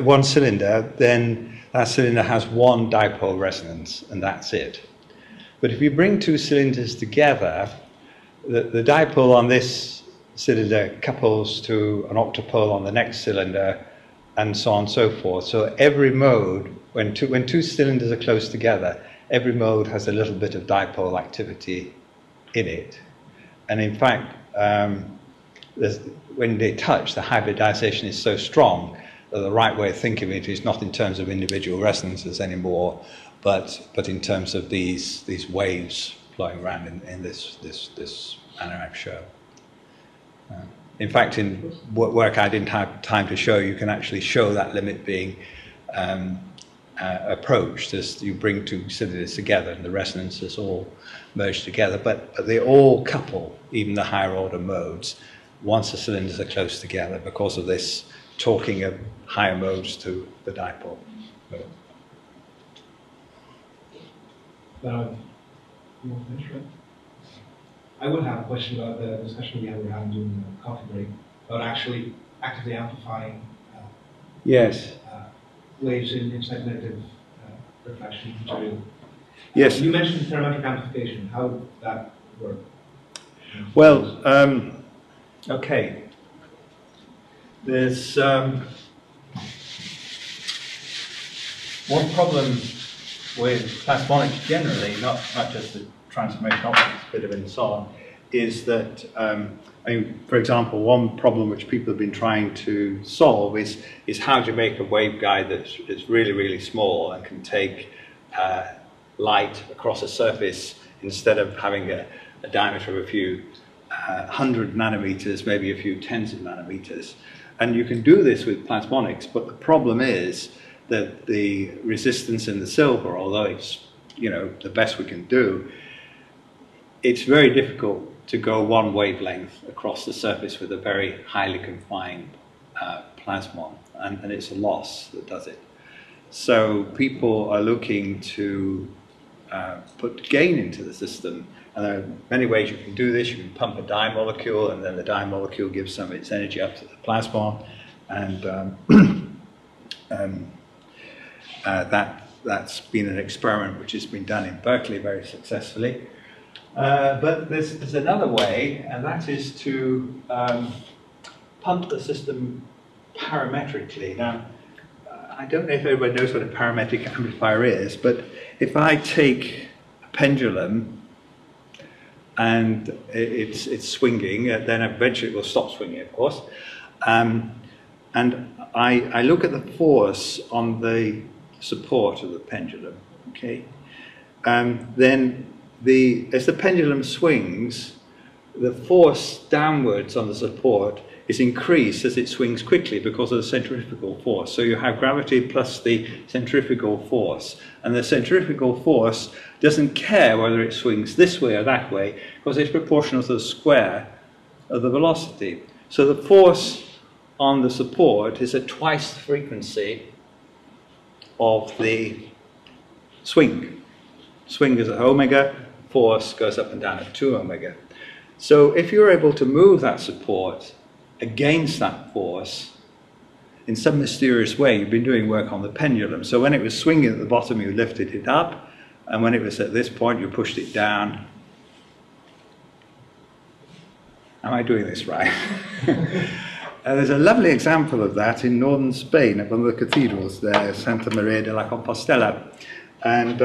one cylinder, then that cylinder has one dipole resonance, and that's it. But if you bring two cylinders together, the dipole on this cylinder couples to an octopole on the next cylinder, and so on and so forth. So every mode, when two cylinders are close together, every mode has a little bit of dipole activity in it. And in fact, when they touch, the hybridization is so strong that the right way of thinking of it is not in terms of individual resonances anymore, but in terms of these waves flowing around in this manner I've shown. In fact, in work I didn't have time to show, you can actually show that limit being approached as you bring two cylinders together and the resonances all merge together, but they all couple, even the higher order modes, once the cylinders are close together because of this talking of higher modes to the dipole mode. I would have a question about the discussion we were having during the coffee break about actually actively amplifying yes. Waves in speculative reflection material. Yes. You mentioned thermometric amplification. How would that work? Well, okay. There's one problem with plasmonics generally, not just the transformation optics bit of it and so on, is that, for example, one problem which people have been trying to solve is how to make a waveguide that's really, really small and can take light across a surface instead of having a diameter of a few 100 nanometers, maybe a few tens of nanometers. And you can do this with plasmonics, but the problem is that the resistance in the silver, although it's the best we can do, it's very difficult to go one wavelength across the surface with a very highly confined plasmon, and it's a loss that does it. So people are looking to put gain into the system, and there are many ways you can do this. You can pump a dye molecule, and then the dye molecule gives some of its energy up to the plasmon, and that's been an experiment which has been done in Berkeley very successfully. But there's another way, and that is to pump the system parametrically. Now, I don't know if everybody knows what a parametric amplifier is, but if I take a pendulum and it's swinging, then eventually it will stop swinging, of course, and I look at the force on the support of the pendulum, okay? Then as the pendulum swings, the force downwards on the support is increased as it swings quickly because of the centrifugal force. So you have gravity plus the centrifugal force. And the centrifugal force doesn't care whether it swings this way or that way because it's proportional to the square of the velocity. So the force on the support is at twice the frequency of the swing. Swing is at omega, force goes up and down at 2 omega. So if you're able to move that support against that force in some mysterious way, you've been doing work on the pendulum. So when it was swinging at the bottom, you lifted it up, and when it was at this point, you pushed it down. Am I doing this right? There's a lovely example of that in northern Spain at one of the cathedrals there, Santa Maria de la Compostela. And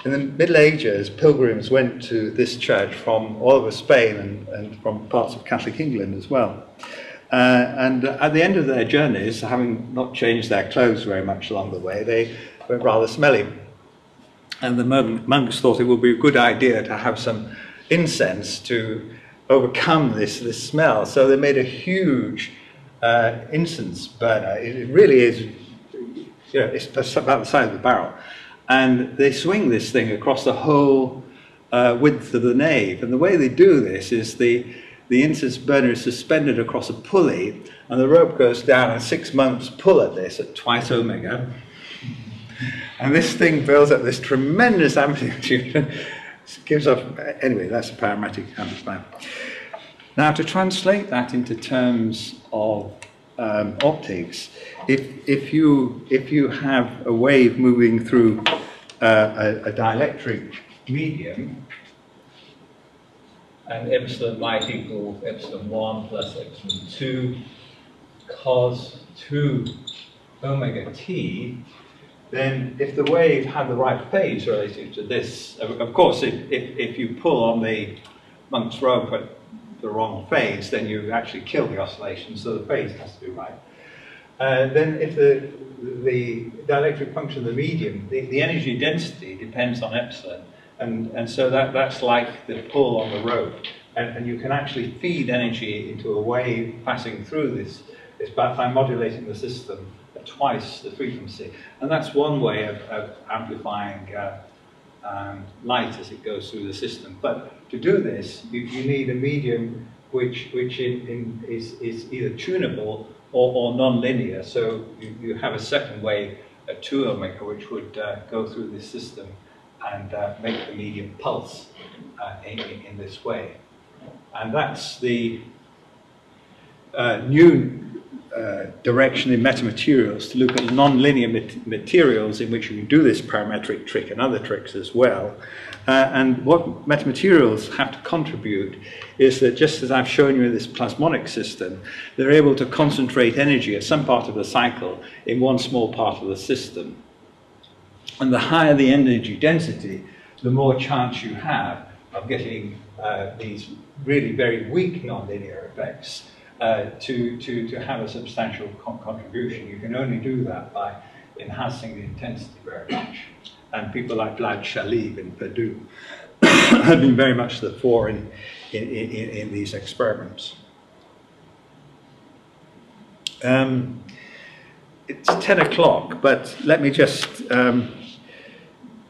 in the Middle Ages, pilgrims went to this church from all over Spain and from parts of Catholic England as well. And at the end of their journeys, having not changed their clothes very much along the way, they were rather smelly. And the monks thought it would be a good idea to have some incense to overcome this smell. So they made a huge incense burner. It really is, you know, it's about the size of the barrel. And they swing this thing across the whole width of the nave. And the way they do this is the incense burner is suspended across a pulley, and the rope goes down, and 6 months pull at this at twice omega. And this thing builds up this tremendous amplitude. Gives off, anyway, that's a parametric amplifier. Now, to translate that into terms of optics, if you have a wave moving through a dielectric medium, and epsilon might equal epsilon 1 plus epsilon 2 cos 2 omega t, then if the wave had the right phase relative to this, of course, if you pull on the monk's rope at the wrong phase, then you actually kill the oscillation, so the phase has to be right. Then if the dielectric function of the medium, the energy density depends on epsilon, and so that's like the pull on the rope, and you can actually feed energy into a wave passing through this by modulating the system at twice the frequency, and that's one way of amplifying light as it goes through the system. But to do this, you need a medium which is either tunable or non-linear. So you have a second wave at 2 omega, which would go through this system and make the medium pulse in this way. And that's the new direction in metamaterials, to look at non-linear materials in which you can do this parametric trick and other tricks as well. And what metamaterials have to contribute is that, just as I've shown you in this plasmonic system, they're able to concentrate energy at some part of the cycle in one small part of the system. And the higher the energy density, the more chance you have of getting these really very weak nonlinear effects to have a substantial contribution. You can only do that by enhancing the intensity very much. And people like Vlad Shalib in Purdue have been very much the fore in these experiments. It's 10 o'clock, but let me just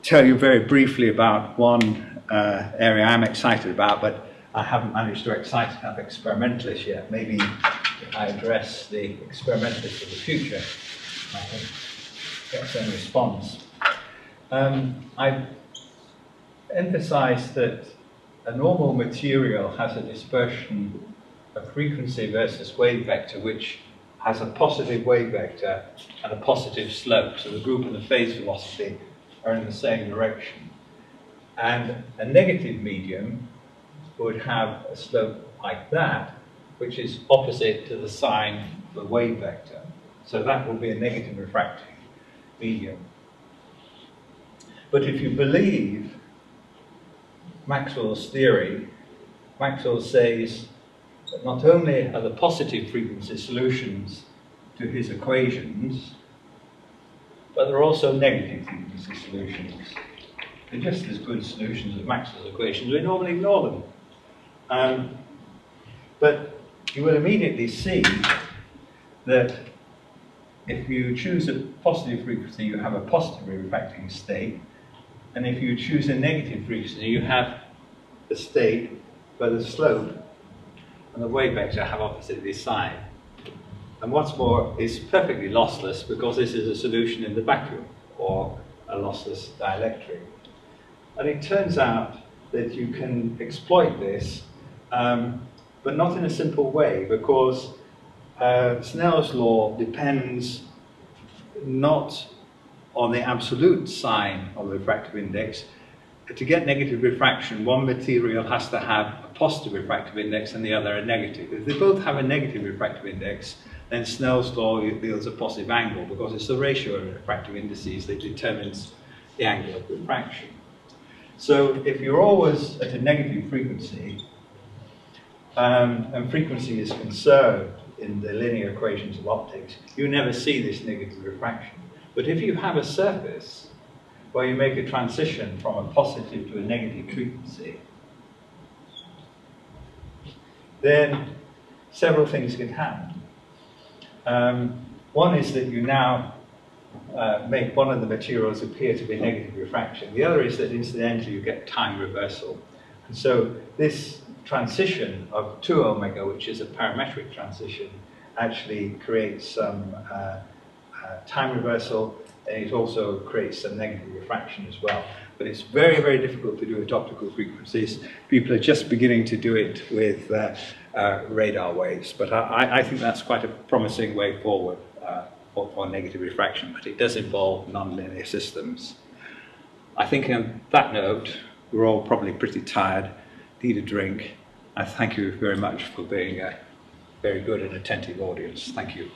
tell you very briefly about one area I'm excited about, but I haven't managed to excite enough experimentalists yet. Maybe if I address the experimentalists of the future, I can get some response. I've emphasized that a normal material has a dispersion of frequency versus wave vector, which has a positive wave vector and a positive slope. So the group and the phase velocity are in the same direction. And a negative medium would have a slope like that, which is opposite to the sign of the wave vector. So that will be a negative refracting medium. But if you believe Maxwell's theory, Maxwell says that not only are the positive frequency solutions to his equations, but there are also negative frequency solutions. They're just as good solutions as Maxwell's equations. We normally ignore them. But you will immediately see that if you choose a positive frequency, you have a positively refracting state. And if you choose a negative frequency, you have a state where the slope and the wave vector have oppositely signed. And what's more, it's perfectly lossless because this is a solution in the vacuum, or a lossless dielectric. And it turns out that you can exploit this, but not in a simple way, because Snell's law depends not on the absolute sign of the refractive index. To get negative refraction, one material has to have a positive refractive index and the other a negative. If they both have a negative refractive index, then Snell's law yields a positive angle, because it's the ratio of refractive indices that determines the angle of refraction. So if you're always at a negative frequency, and frequency is conserved in the linear equations of optics, you never see this negative refraction. But if you have a surface where you make a transition from a positive to a negative frequency, then several things can happen. One is that you now make one of the materials appear to be negative refraction. The other is that incidentally you get time reversal. And so this transition of 2 omega, which is a parametric transition, actually creates some time reversal, and it also creates some negative refraction as well. But it's very, very difficult to do at optical frequencies. People are just beginning to do it with radar waves, but I think that's quite a promising way forward for negative refraction, but it does involve nonlinear systems. I think on that note, we're all probably pretty tired, need a drink. I thank you very much for being a very good and attentive audience. Thank you.